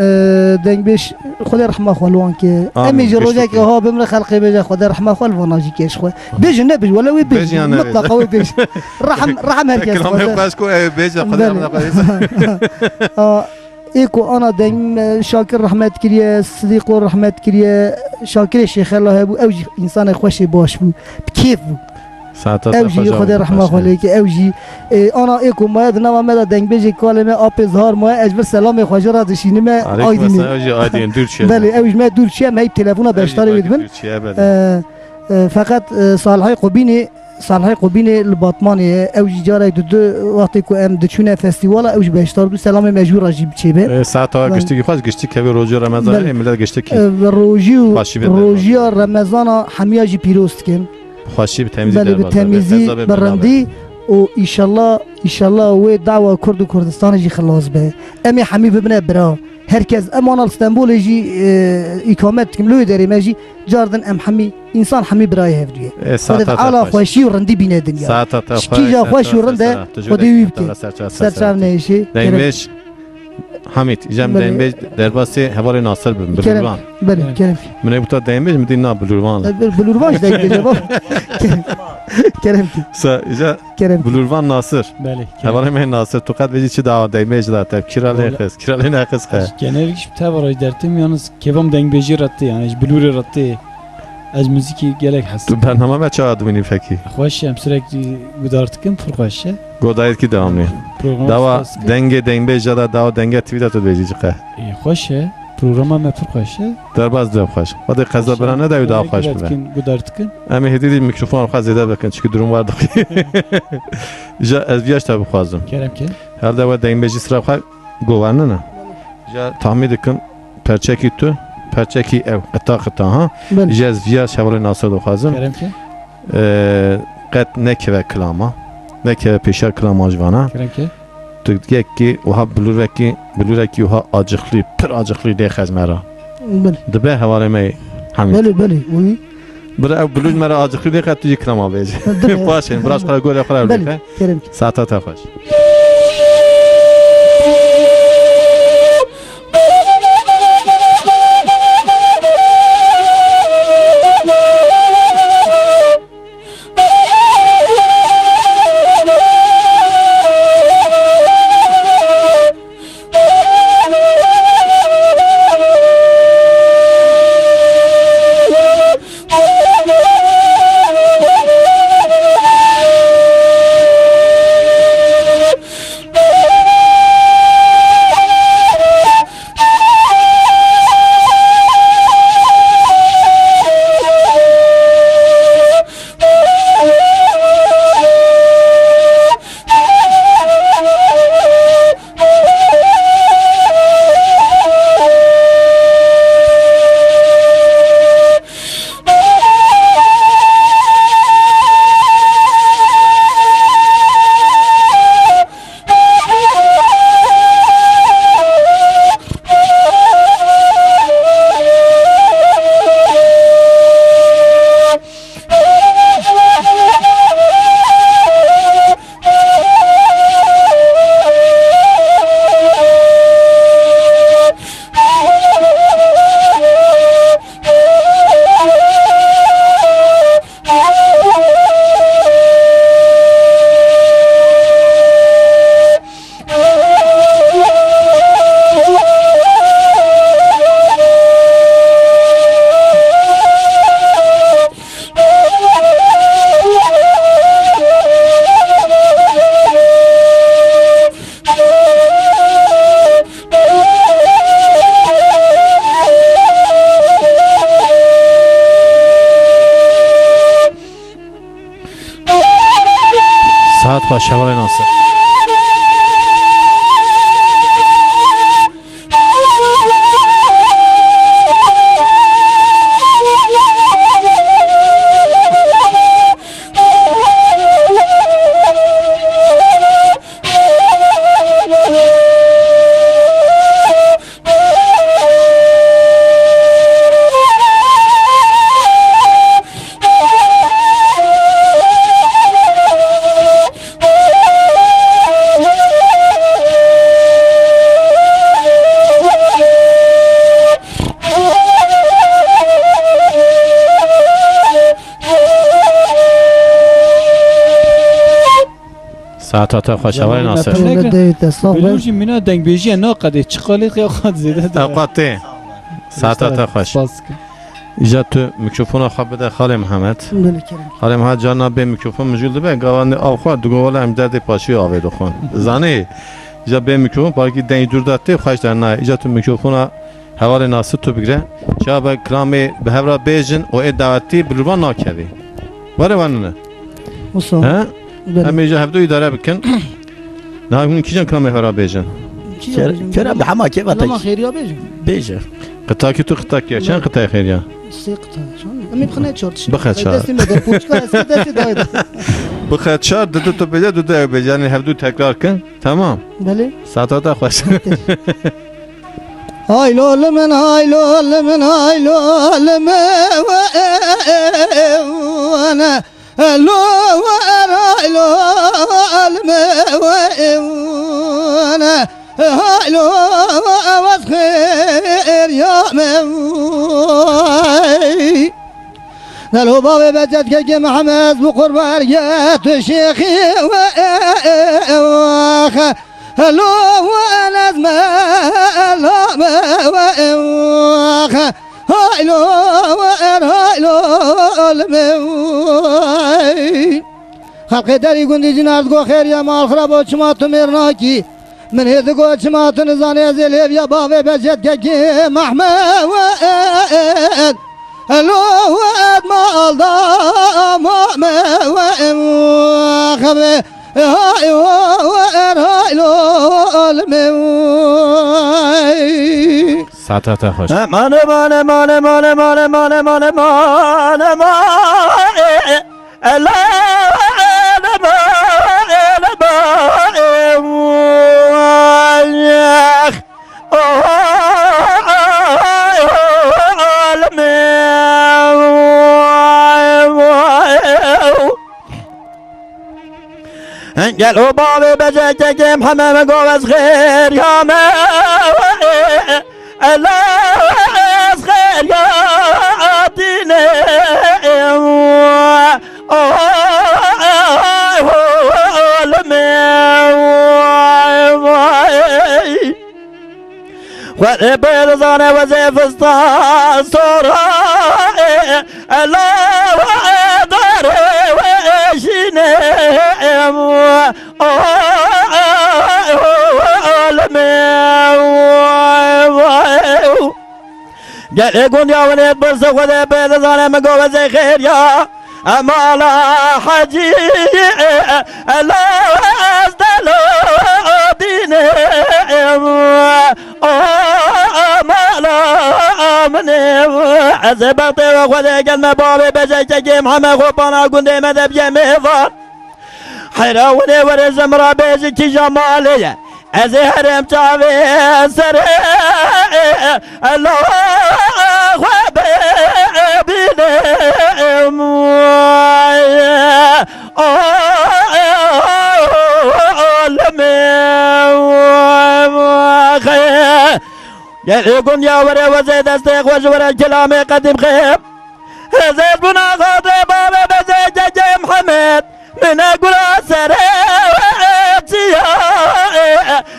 دنگ بيش خدا رحمه خلوان كه امي جروجا كه هو بمر خلقي بيجي خدا رحمه خل فناجي كه شخو بيجي نبج ولا وي بيجي مطلق وي بيجي رحم هركز كلام يخواج كو بيجي خدا ايكو انا دايم شاكر رحمت كريا صديق رحمت كريا شاكر الشيخ الله ابو اوجي انسان خوشي باش بو بكيف بو ساعتها اوجي خدا رحمه خليك اوجي انا ايكو ما يدنا ما دنگ بيجي كلمه اب اظهار ما اجبر سلام خواجه دشيني ما ايدين ايدين دور شيء بله اوج ما دور شيء ما هي تليفونه باشتري يدمن فقط صالحي قبيني صالحي قبيني الباطماني اوج جاري دو وقتی کو ام دچونه فستیوال اوج باشتر دو سلام مجبور اجي بچيبه ساعتها گشتی خواج گشتی که روزی رمضان ملت گشتی که روزی رمضان حمیاجی پیروست کن خوشی به تمیزی بله به تمیزی برندی و ایشالله و دعوه کرد و کردستان جی خلاص به امی حمی ببنه برا herkes امان استانبول جی اقامت کم لوی داری ماجی جاردن ام حمی انسان حمی برای هفدیه خودت علا خوشی و رندی بینه دنیا ساعتها شکی جا خوش و رنده خودی ویبتی سرچاو نیشی دیمش حمید جام دیمش در باسی حوال ناصر بلوروان بله کرم من ابتدا دیمش میدین نه بلوروان بلوروان دیگه جواب کرم کی اجا کرم بلوروان ناصر بله حوال من ناصر تو قد بيجي چه دعوا دیمش دا تب کیرالی خس کیرالی ناقص خه genellikle bir tabi dertim yalnız kevam deng beji rattı yani bluri rattı az müziki gerek تو hasta برنامه ما چه آدمی فکی خوشم sürekli gudartıkım fırqaşı گودایت کی دوام دوا دنگ دیمش دا دوا دنگ تویدا تو بیجی چه خوشه programa me fırqaşı در باز دو خوش خود قزا برانه دا دا خوش بله gudartıkım امی هدیدی میکروفون خواست زیاده بکن چون درون وارد جا از بیاش تا بخوازم kerem ki هر دوا دیمش سرا خو گوانه نه جا تحمید کن پرچکی تو پرچکی او قطع ها بله جا از بیاش حوال ناصر دو خوازم kerem ki قد نکه کلاما نکه پیشار کلاما جوانا kerem ki تو یکی وها بلورکی وها آجخلی پر آجخلی دیخ از مرا بله دبه حواله می حمید بله بله وی برای بلور مرا آجخلی دیخ تو یک کلاما بیجی باشه براش خلا گوله خلا بله دیخه کرم کی ساعتا تا خوش ساعت خوش حوال ناصر ساعت خوش حوال ناصر بلوجی مینا دنگ بیجی ناقده چقالی خیاقات زیده اوقاتی ساعت خوش ایجا تو میکروفون خواب بده خاله محمد خاله محمد جانا به میکروفون مجول به گوانه آخوا دوگوال امداد پاشی آوید خون زنی ایجا به میکروفون باقی دنگ دور داده خوش در نه ایجا تو میکروفون حوال ناصر تو بگیره چه با کلامی به هفرا بیجن و ای دعوتی بروان ناکردی واره وانونه ها؟ همه ایجا هفدو اداره بکن نه اون کیجان کلامی هفرا بیجن كرم بحما كيف لما خيريا بيجي بيجي قطعه کی تو قطعه کیا چند قطعه خیریا سي قطع شلون امي بخنات شورت بخنات شورت. دستي مدر پوچکا دستي دايد بخاطر چهار دو تو بجا دو تا بجا یعنی هفدو تکرار کن تمام بله ساعت خوش هاي لول من هاي لول من هاي لول من وانا لو هاي لول من وانا هاي لو خير يا موي نلو بابي بجد كي محمد بقربان يا شيخي واخ هلو وانا زمان واخ هاي لو الموي خلقي داري قندي جناد قو خير يا مال خرابو چماتو مرناكي من هيد قو چماتو نزاني زليب يا بابي بجد كي محمد هلو واد مال دام واخ هاي هاي لو الموي ساعت خوش مانه قالوا بابي بجيتك محمد قوس خير يا ما الله خير يا ديني وبير زانه وزيف الصورة الله داري وشيني قال يقول يا ولد بس خذ بيت زانه مقوى زي خير يا أما لا حجي لا أزدلو ديني ما لا مني عزبتي وخذ قلنا بابي بجيتك محمد غبانا قندي مذب يميضان حيراوني ورزم رابيزي كي جمالي أزهرم تعبي سري الله بيني يقول يا وري وزيد استيق وجور كلامي قديم خيب زيد بنا خاطي بابا بزيد جاي محمد من اقول سريتي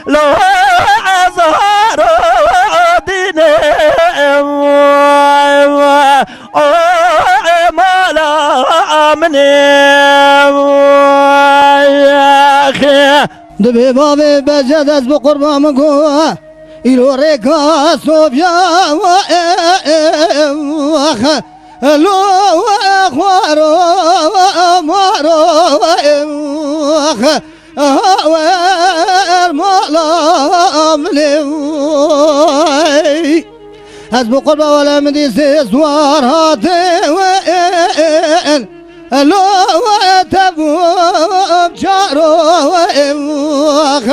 لو ازهر ديني ما لا مني يا اخي دبي بابي بجد از بقربان مقوى إلو ريكا صوفيا واخ لو اخوارو مارو واخ المولا ملوي حسب قربة ولا مدي سوار هاتين لو تبو بجارو واخ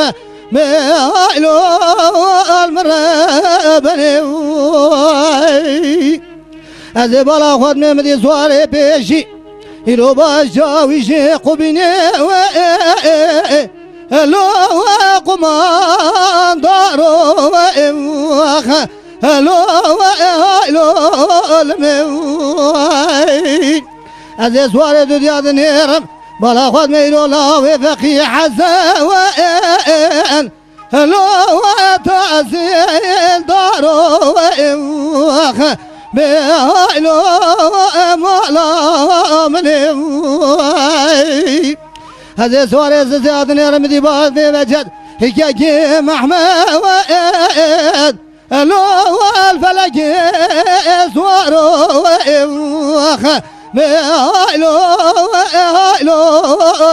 مايلو المربني هذا بلا خد مدي سوار بيشي يلو باجاوي جي قبني لو قمان دارو واخ لو الموي هذا سوار دنيا نيرم بلا خد ميلو لاوي فقي حزوان لو تعزيل دارو واخ بهايلو مولا منوي هذا سوار زياد نيرم دي بعد بجد هيك محمد لو الفلك سوارو واخ بهايلو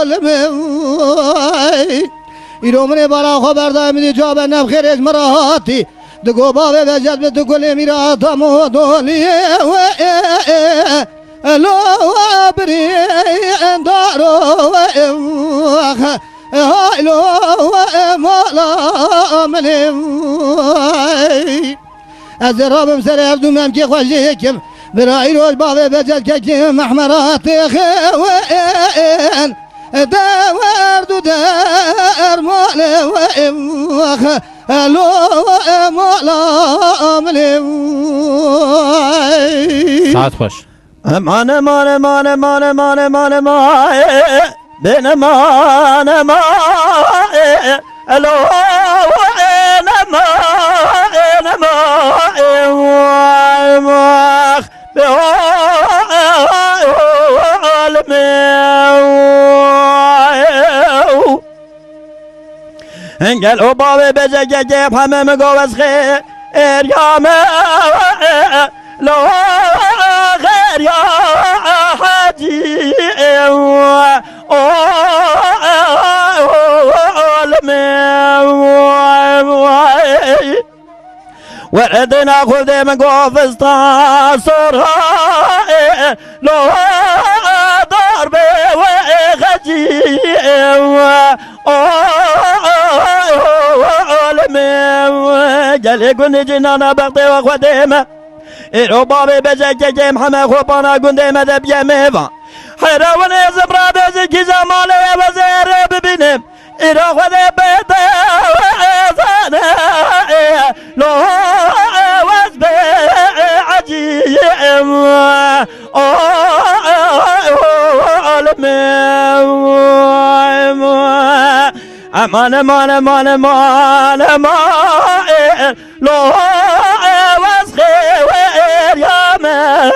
الموي ایرو منی بالا خبر دارم دی جواب نبخیر از مراحتی دگو بابه بجد به دگل میرات مودولیه و لو بری اندارو و هایلو مالا منی از رابم سر اردومم که خوشی کم برای روز بابه بجد که محمراتی خوین دور دو در مال و لو مالا ملوی ساعت خوش مان مان مان مان مان مان ما بين مان ما لو ما انقل وبابي بجا جيب حمام قوس خير يا ما لو غير يا حاجي وردنا خذ من قوس صورها لو ضربي وغجي جالي قلني جنانا بغطي وخديمة إيرو بابي بجاك جيم حما خوبانا قنديمة دبيا ميفا حيراوني زبرا بيزي زمالي وزير ببينم إيرو خدي بيضي وزانا لو وزبي عجيم امان امان امان امان امان لو وسخي وير يا ما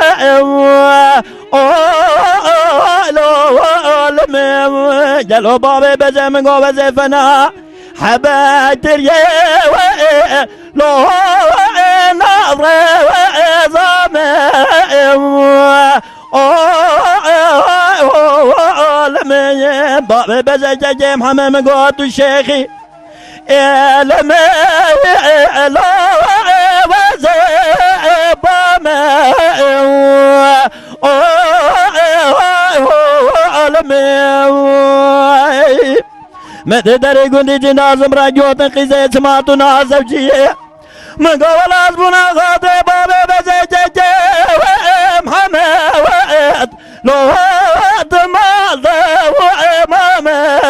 لو المم جلو بابي بزمن قوة زفنا حباتر يا لو نظري وزامي بابي بزجا جيم حمام قوت الشيخي لما لو وزيب ما ما تدري قندي جنازم راجوت قيزة سمعتنا زوجية من قول أزبنا خاطي بابي بزجا جيم حمام لو ماذا وإمامه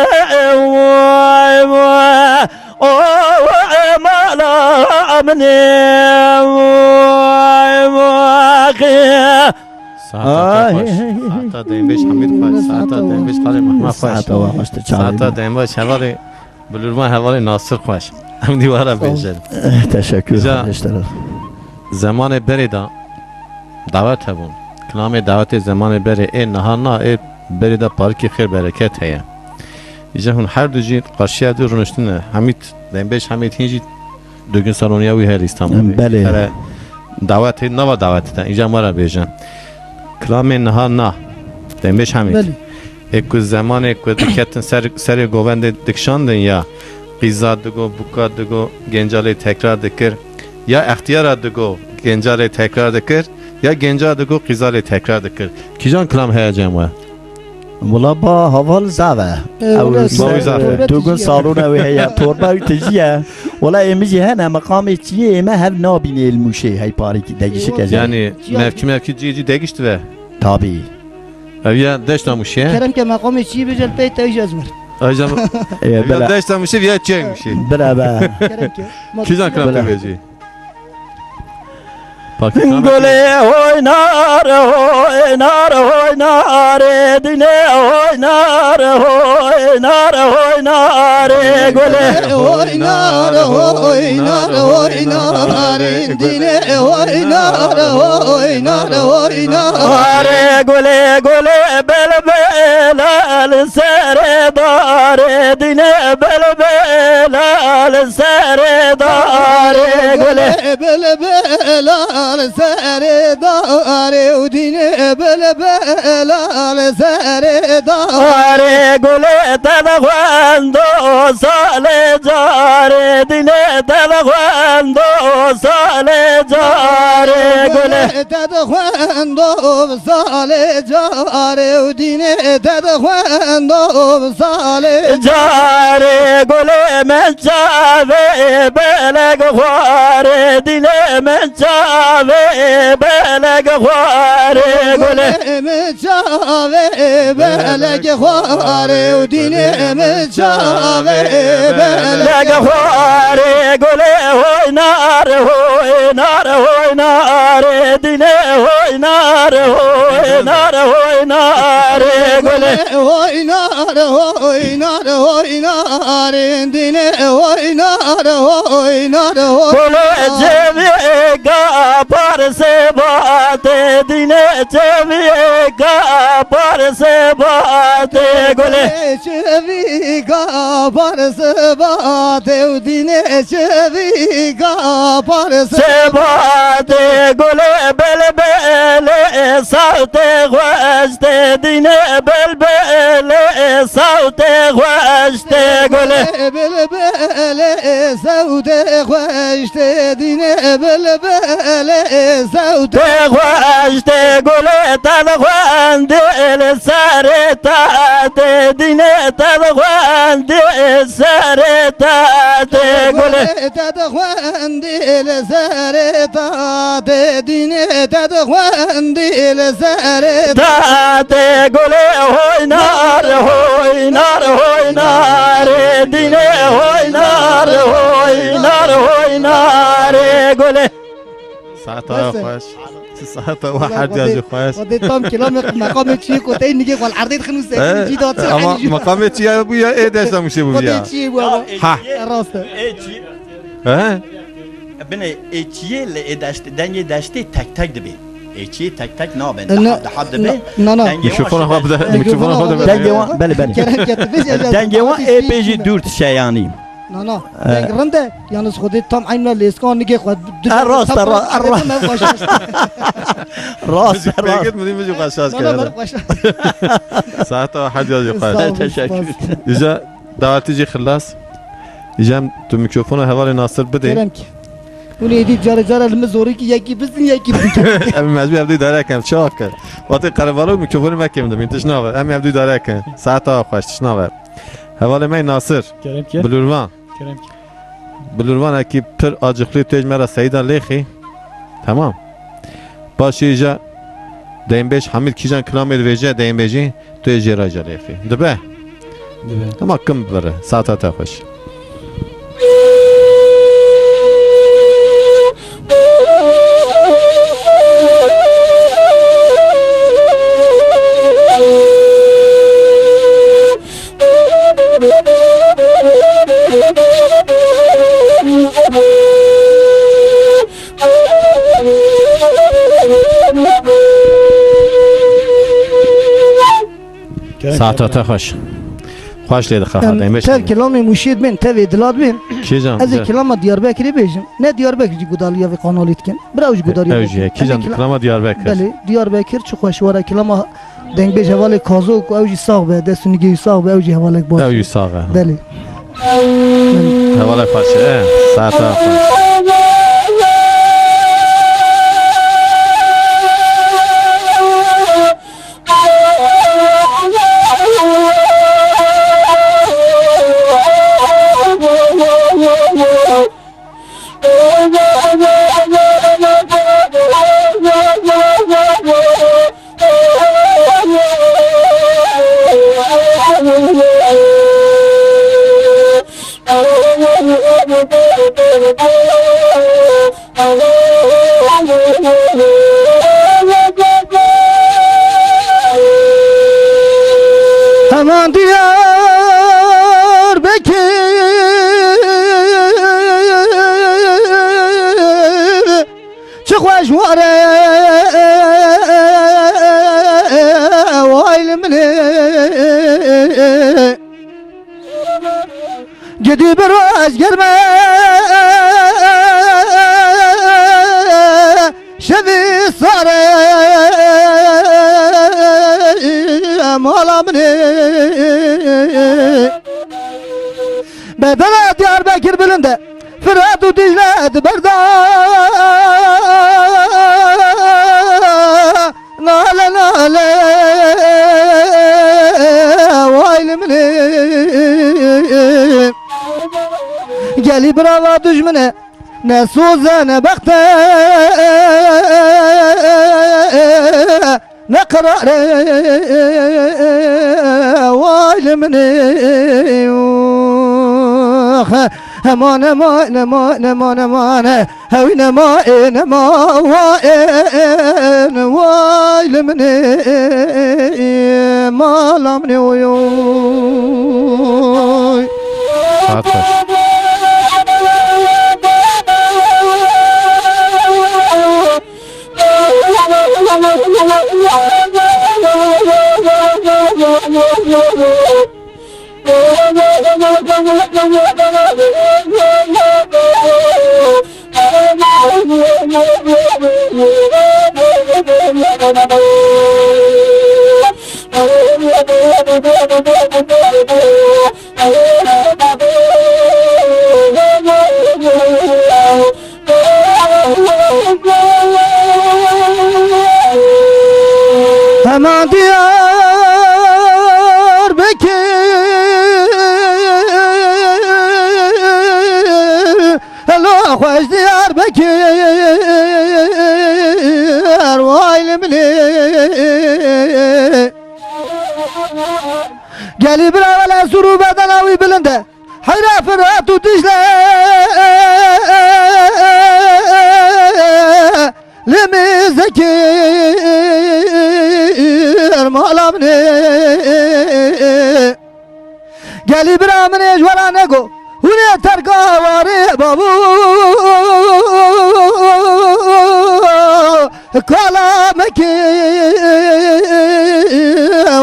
ما لا أمني ساعتا دیم بیش حمید خوش ساعتا دیم بیش خالی محمد خوش ساعتا دیم بیش حوالی بلورمان حوالی ناصر خوش هم دیوارا بیشتر تشکر زمان بریدا دعوت هبون کلام دعوت زمان بری ای نهانا ای بریدا پارکی خیر برکت هیا ایجا هون هر دو جی قرشیه دو رونشتنه حمید دیم بیش حمید هینجی دوگن سالونیاوی هر استانبولی بله دعوت نوا دعوت تا ایجا مرا بیجن کلام نهار نه دیم بیش حمید Eko zamanı ku diketin ser govende dikşandın ya. Qizad digo, buka digo, gencale tekrar dikir. Ya ihtiyar digo, gencale tekrar dikir. Ya genca digo, qizale tekrar dikir. Kijan klam heyecan var. ولا با هوال زاوه او دوگن سالونه و هيا توربا تجيه ولا امجي هنا مقام چيه ما هب نابين المشي هي باري دگişi kez Yani mevki cici değişti ve. tabi Ya deştamış ya. Kerem ki makamı çiğ bir jel peyte icaz var. Aycan. Ya bela deştamış ya çeymiş. bela Kerem ki. Kijan klam tebeci. Gole oynar oynar oynar dine oynar oynar oynar gole Oynar oynar oynar dine oynar oynar oynar gole gole bel belal seredar dine bel belal seredar gole bel belal seredar udine bel belal seredar gole tadagwando sale jare dine tadagwando sale jare gole tadagwando sale jare udine tadagwando sale jare gole men chave beleg khware dine men chave beleg khware gole men chave beleg khware udine men chave beleg khware gole oynar oynar oynar dine oynar oynar oynar gole oynar oynar oynar dine oynar oynar gole cemi kapar se bate dine cemi kapar se bate gole çevi kapar se bate dine çevi kapar se bate gole bel bele saute gwaste dine bel bele saute gwaste gole bel bele saute gwaste dine bel bele saute gwaste gole tal gwande el sareta dine tal gwande sareta gole tadgwande el sareta dine tadgwande el sareta gole oynar oynar oynar dine oynar oynar oynar gole Saat afaş. Saat واحد يا خوش. ودي طم كلامك مقام تشيك وتاني نجي والعرضين خمس دقايق جي دوت Ama makamet ya bu ya deştamış bu ya. ودي تشي بابا Ha. راسته He? بني اتشي اللي اداشت دنجي داشتي تك تك دبي اتشي تك تك نابن لا. حد دبي لا لا Mikrofona kapıda. Mikrofona kapıda. denge wa bele bele كلام كتبش denge wa epeci durt şey yani لا لا رنده yalnız خودت tam aynı ليسكون نجي خود الراس الراس راس Peki mi değil mi kaşas لا kere. لا باش Saat واحد ya خوش. teşekkür İca davetici خلاص. İcem tu mikrofona havale nasır bide. كلام ki وليدي جار جار المزوري كي يكي بزن يكي Em mecbur evde idare ekem çok. Vatı karavalı mikrofonu mekemde. Bintiş ne var? Em evde idare ekem. Saat خوش ne var? Havale me Nasır. Kerem ki. Bulurvan. Kerem ki. Bulurvan ki pır acıklı tecmera Seyda Lehi. Tamam. Başıca Deymbeş Hamid Kijan Klamed Vece Deymbeji Tecera Jalehi. Dibe. Ama hakkım böyle. Saat ata hoş. Saat ata hoş. خوش لید خفا دیم تر کلامی مشید بین تر ادلات بین کی جان از کلام دیاربکری بیشم نه دیاربکری گودالیا و قانالیت کن براوج گودالیا اوجیه کی جان کلام دیاربکر بله دیاربکر چه خوشواره کلام دنگ بیش حواله کازو و اوجی ساق به دستونگی ساق به اوجی حواله باشه اوجی ساقه بله حواله خوشه ساعت Aman diyar bekir çık vaşvare vaylimni gidi biraz gelme şevi sare malamni bedene Diyarbakır bilinde Fırat u Dicle berda nale nale vaylimni geli brava düşmene ne suze ne bekte ne karare vaylimni aman aman aman aman aman hevi aman aman vaylimni malamni oy saat baş aman diyar bekir hello hoş diyar bekir vaylimni geli bir avale suru beden avi bilinde hayra Fırat u Dicle lemi zekir malamni geli bir amine jvara nego hune terka vari babu kalameki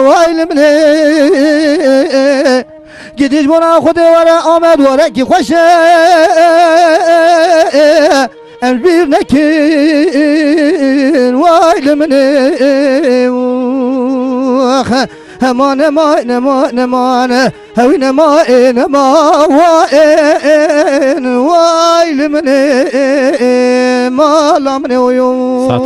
vaylimni gidiş bana khudi vara Ahmet vara ki khoşe el bir nekir vaylimni aman aman aman aman hevi aman aman vaylimni malamni oy saat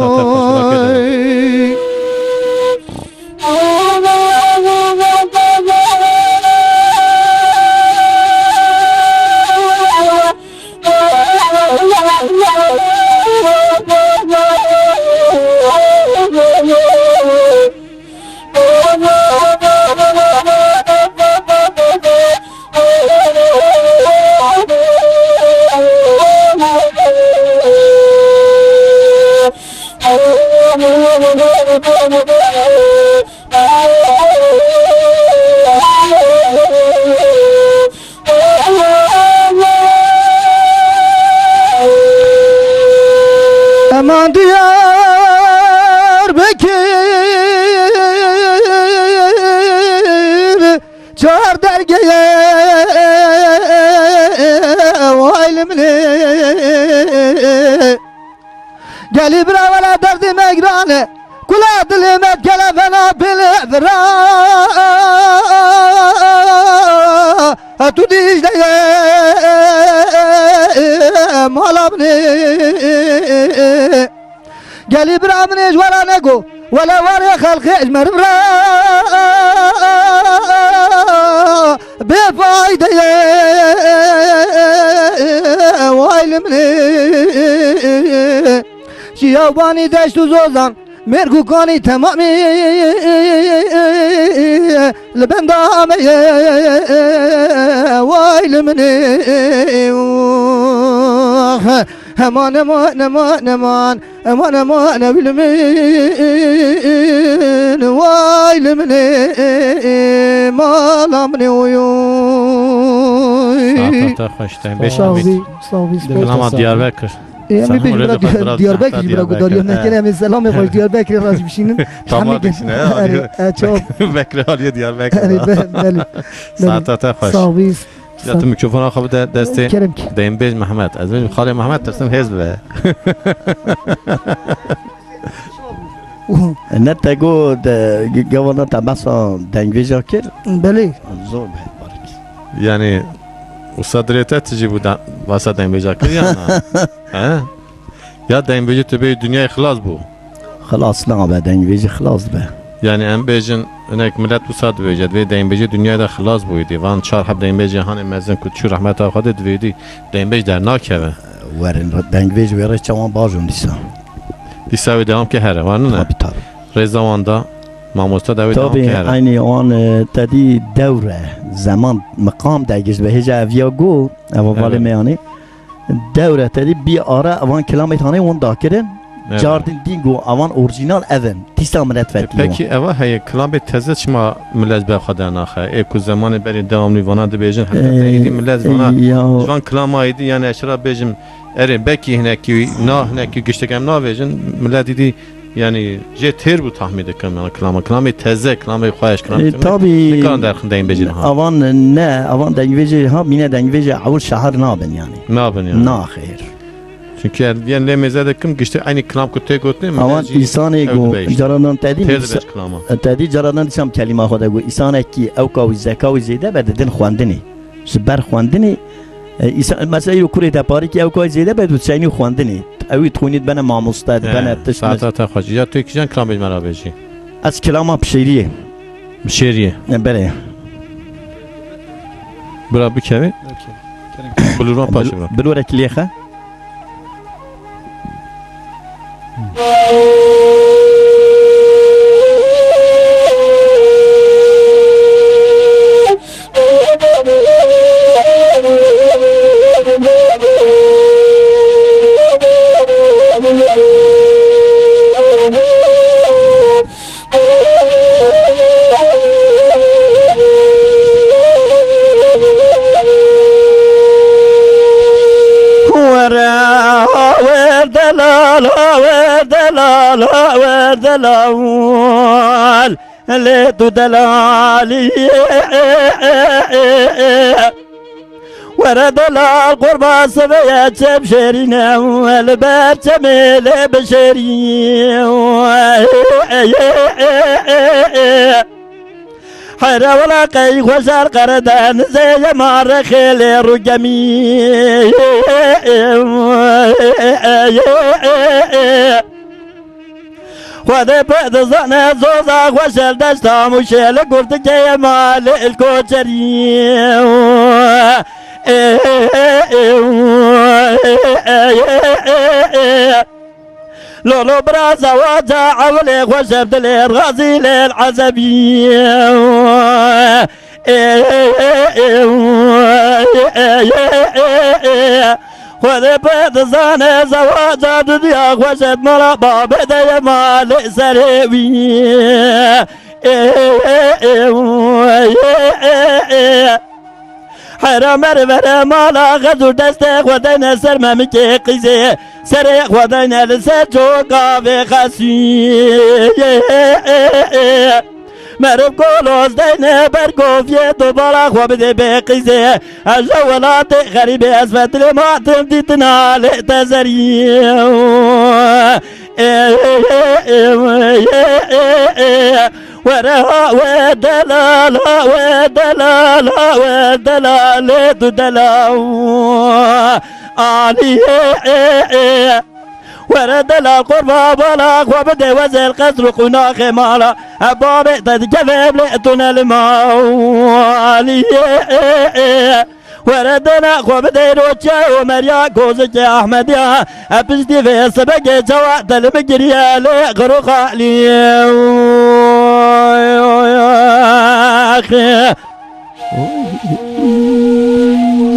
Oh, جوانه كلا دلمت كلفنا بالفرا تديش دي مالابني قالي برامنيش ولا نقو ولا وري خلق اجمر برا بفايدة وايلمني شيوباني دشتو زوزان مرگو کانی تمامی لبن دامی وایل منی امان امان امان امان امان امان بالمین وایل منی مالا منی ویوی تا خوش دنبش حمید کلام دیاربکر می بیش برای دیاربکر برای داریم نکنه همین سلام خوش دیاربکر راضی بشینیم تمام دیشنه بکر حالی دیاربکر ساعت خوش صاویس یا تو میکروفون آخه بده دسته دنبش محمد از بین خاله محمد ترسم حزبه نه تگو گوانا تماسا دنگویجا کرد بله زور بهت بارک یعنی استاد ریته تجی بود واسه دنبیجا کرد یا نه یا دنبیجی تو به دنیا خلاص بو خلاص نه به دنگویجی خلاص به یعنی ام بیجن انک ملت وساد وجد و دنبیجی دنیا دا خلاص بودی وان چهار حب دنبیجی هان مزن کو چور رحمت خود دویدی دنبیج در ناکه ورن دنگویج وره چوان باجون دیسا و دوام که هره وانه نه رضواندا ماموستا دوید دوام که هره اینی آن تدی دوره زمان مقام دگیش به هجا اویاگو او والی میانی دوره تدی بی آره اوان کلامتانه اون دا کرن جاردن دینگو اوان اورجینال اون تیستا ملت فرکی پکی اوه های کلام تزد شما ملت به خدا ناخه ایکو زمان بری دوام لیوانا دو بیجن حتی ایدی ملت وانا جوان کلام ایدی یعنی اشرا بیجم اره بکی هنکی نا هنکی گشتگم نا بیجن ملت ایدی یعنی جه تیر بود تحمید کنم کلام تزه کلام خواهش کلام تابی نکان در خندین بیجن ها اوان نه اوان دنگویجی ها مینه دنگویجی اول شهر نابن یعنی نابن یعنی نا خیر çünkü yani lemezede kim geçti aynı kelam kutuya götürdü mü? Ama insan ego jaradan tedi tedi jaradan dişam kelime xoda go insan ki evka ve zeka ve zede bededin xwandini zber xwandini insan mesela yo kure da pari ki evka zede bedu çayni xwandini evi txunit bana mamusta bana tish saata xoş ya tu kijan kelam bejmara beji az kelama pişiriye şeriye bere bura bir kere bulurma paşa bulura kliye دلال ليت دلالي ورد القربى صبيات بشرينا والبات ميل بشري حرا ولا قي وشار قردان زي مار خيل رجمي وذا بعد زنا زوزا وشل دشتا مشيل قرط جاي مال الكوتري لولو برازا واجا عولي وشبد الغازي للعزبي وذا بعد زنا زواجا دنيا وشد مرابا بدا مال سريوي حرام مرمر مالا غزو دسته خودن سر ممکی قیزه سر خودن لسر جوگا و خسی مرب گلوز دینه برگوفیه دوباره خواب ده بقیزه از جوالات غریبه از فتل ماتم دیتنا لتزری ورها ودلال ودلال ودلال دلال علي ورد القربى بلاك وبدي وزل قصر قناخ مالا أبابي تتجفب لأتنا المالي وردنا وبدي روشا ومريا كوزك يا أحمد يا أبشتي في السبق جواد المجرية لغرق علي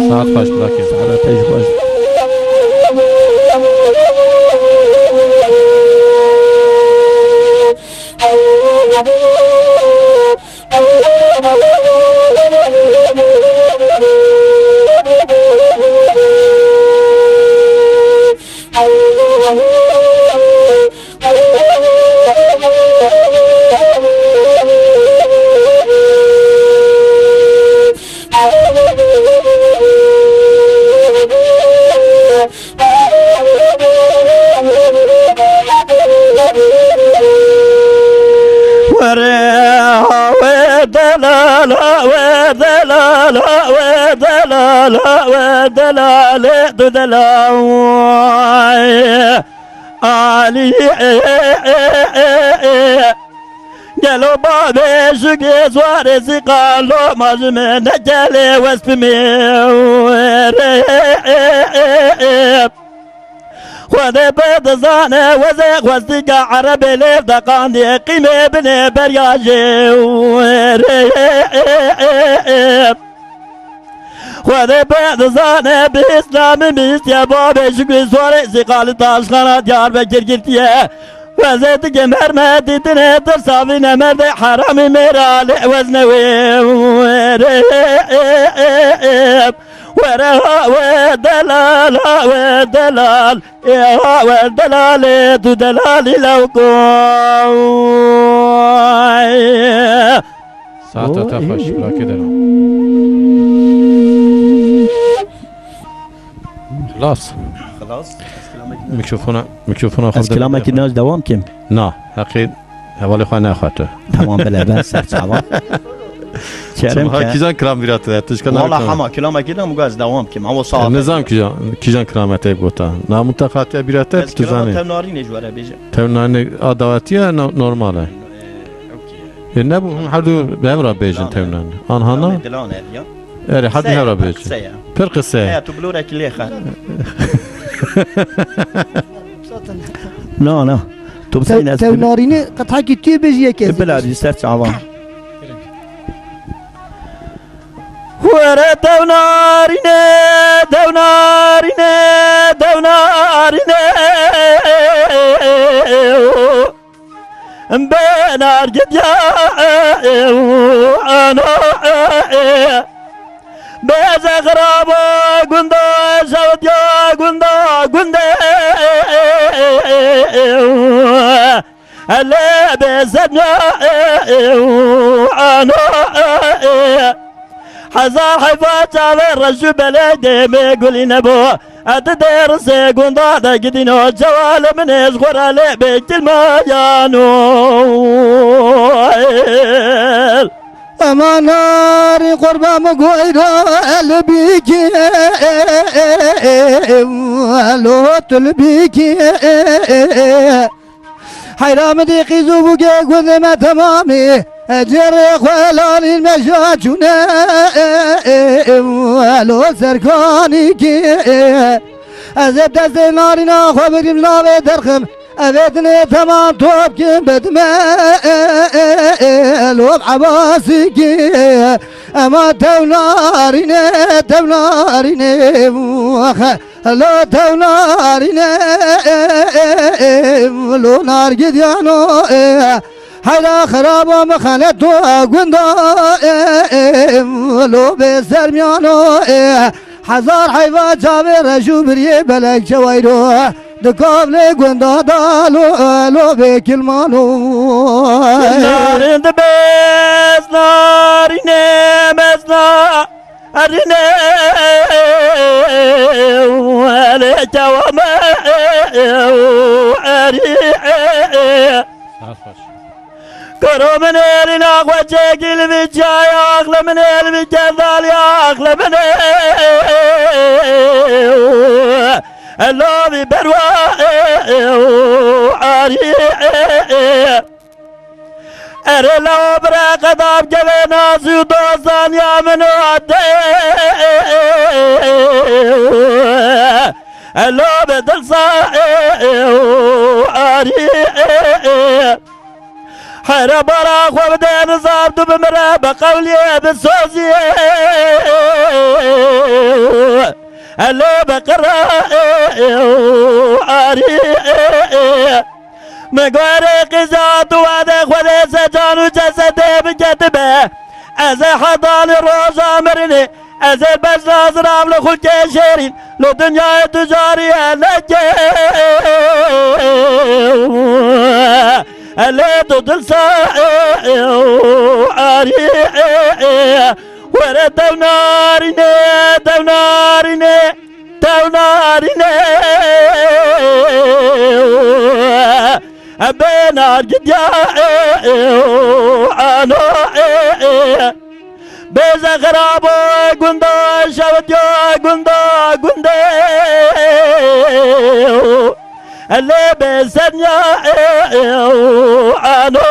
ساعت خوش براكي ساعت خوش ودلال دلال علي قالوا بابي شقي زواري قالوا ما جمعنا نجالي واسبمي وذا بيض زانة وزيق وزيقا عربي ليف دقاندي قيمة بني برياجي وذا بيض زانة بإسلامي ميست يا بابي شكري سوري زيقالي تاشخانا ديار بكر جرتيه وزيتك مرمى تنه ترصافين مرد حرامي ميرالي وزنوي ورها ودلال ودلال يا ودلال دلال لو ساعت تخش براكي دلو خلاص میکروفون از کلامك الناس دوام كم نه حقیقت حوالی خواه نخواهده تمام بلا بس سرچاوا کیجان کرام بیراته تشکر والله حما كلامك كده مجاز دوام كم هو صعب نظام کیجان کرامته بگوتا نامنتقاتی بیراته تزانی تمنارين جواره بيجي تمنارين آدواتیه نورماله نه بو حدو به همراه بیجن تمنارين آنها دلانه يا اره حد همراه بیجن پر قصه تو بلورك اللي خا لا لا تو بسين تو نارینه قطعه کی توی بجیه که بلا بيسترت عوام ورا دونارينه دونارينه دونارينه بنار قد يا انا بزغرابا قندا شوت يا قندا قندا هلا بزدنا انا حزار حفاظ على الرجل بلدي ما يقول نبو أتدرس قندا قدينو جوال من يصغر على بيت الميانو اما ناری قربا مگویرا البیکی لوت البیکی حیرام دی قیزو بگه گذم تمامی جر خلال المشاچونه لو سرکانی کی از دست نارینا خبریم لاوه درخم أبدني تمام توب بدمه لوب عباسي أما توناريني توناريني لو توناريني لو نار جديانو حيلا خرابا مخالتو قندو لو بسرميانو حزار حيفا جابر رجو بريه بلك شويرو دكابل قندا دالو لو بكل مالو نارين دبس نارين مسنا أرين ولا جوام أرين كرو من إلنا وجهك البجاي أغلى من البجدال يا أغلى من اللوبي بروا عاري أرلو برا قدام جبنا سودوسان يا منو عدي اللوبي دلسا عاري حيرا برا وبدين صابت بمرا بقولي بالسوسي اللي بقرا عاري مقاري قزات وعدي خذي سجان وجسدي بجدبه أزي حضان الروزة مرني أزي البس ناظرام لخل كيشيرين لو دنيا تجاري ألجي اللي تدلسا عاري ورا دوناريني دوناريني دوناريني أبينا الجديا أنا بيزا خرابو قندا شوتيو قندا قندا اللي بيسنيا أنا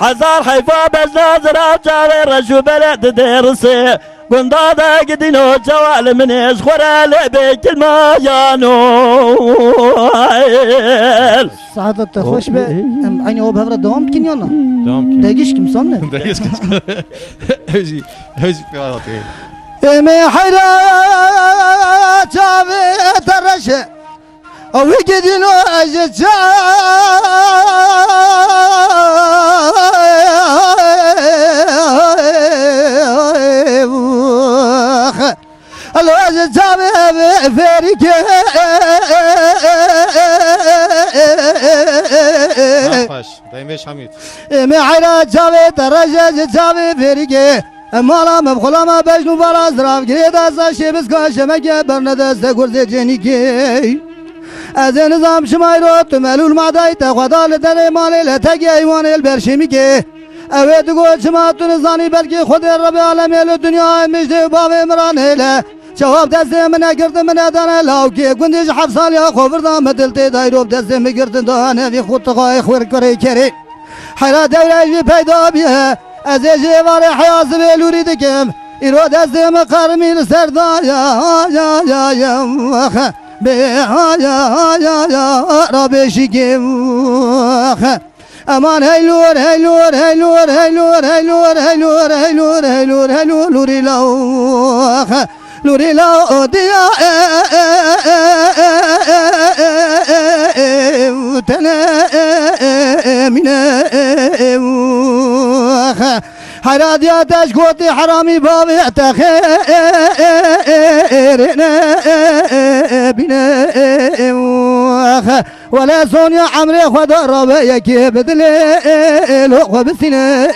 حزار حيفا بزنازر جاوي رشو بلد درسي قندا دا قدينو جوال من إشخورا لبيت المايانو سعادت خوش به عینی او بهره دوام کن یا نه؟ دوام کن دقیقش کم سنه؟ دقیقش کن هجی پیاده امی حیرا چاوی ترشه اوی گدینو اجه الواجه چاوی فریکه دایمش حمید امی حیرا چاوی ترشه چاوی فریکه مالا مبخلا ما بجنو بالا زراف گری دستا شیبس که شمکه برنه دسته گرزه جنی که از نظام شمای رو تو ملول مادای تخودا لدر مالی لتگی ایوانی البرشمی که اوه دگو چما تو نزانی بلکه خود رب عالمی دنیا مجده باب امران هیله جواب دسته منه گردن منه دانه لاو که گندش 7 سال یا خوبردان مدلتی دایروب دسته مگردن دانه وی خود تقای خور کره کره حیرا دوره پیدا بیه از جوار حیاز بلوری دکم ایرو دستم قرمی سردار یا به یا رابشی که امان هیلور هیلور هیلور هیلور هیلور هیلور هیلور هیلور هیلور لوری لاو لوری لاو دیا تنه مینه حراد يا تشكوتي حرامي بابي تخيرنا بنا ولا سونيا عمري خدا ربا يكي بدلي لو بسنا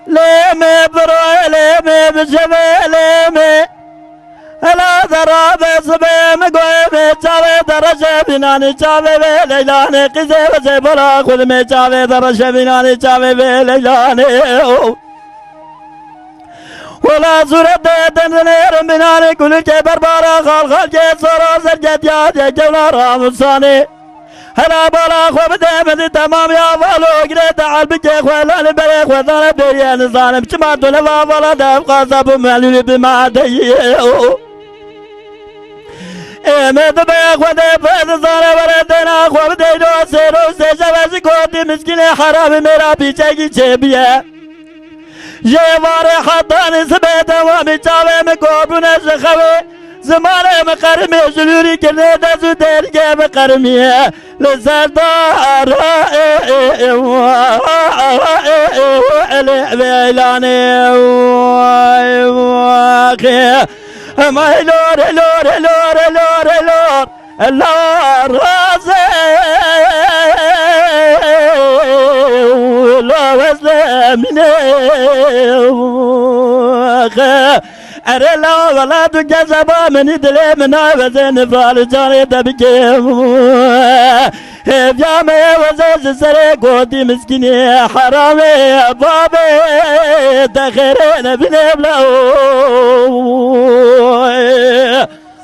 لما برا لما بجمال لما هلا ضرب صبي مقوي جاوي درجة بناني جاوي بليلاني قزي وزي بلا خذ مي جاوي درجة بناني جاوي بليلاني ولا زورت دنير بناني كل كبر بارا خال خال جي صورا زرجت يا جولا رامساني هلا بلا خو بدي تمام يا فالو قريت على بكي خوالان بريخ وثانا بريان ظالم شمعت لفا فلا دفقا صابو مالولي بما ديو مد بيخ ودي فاز صار وردنا خو بدي دو سيرو سيشا كوتي مسكين حرام ميرا بيشاكي شبيه جواري حطاني سبيت وامي شاوي مكوبنا شخوي زمانه مقرمي جلوري كنه دزو درگه مقرمي لسردار الإعلاني ما هلور هلور هلور هلور هلور اللار رازي لا وزلمني أرلا ولا تجذب من دلي من وزن فالجاري دبكيم يا ما وزن سرق ودي مسكيني حرامي بابي تخيرين بنبلو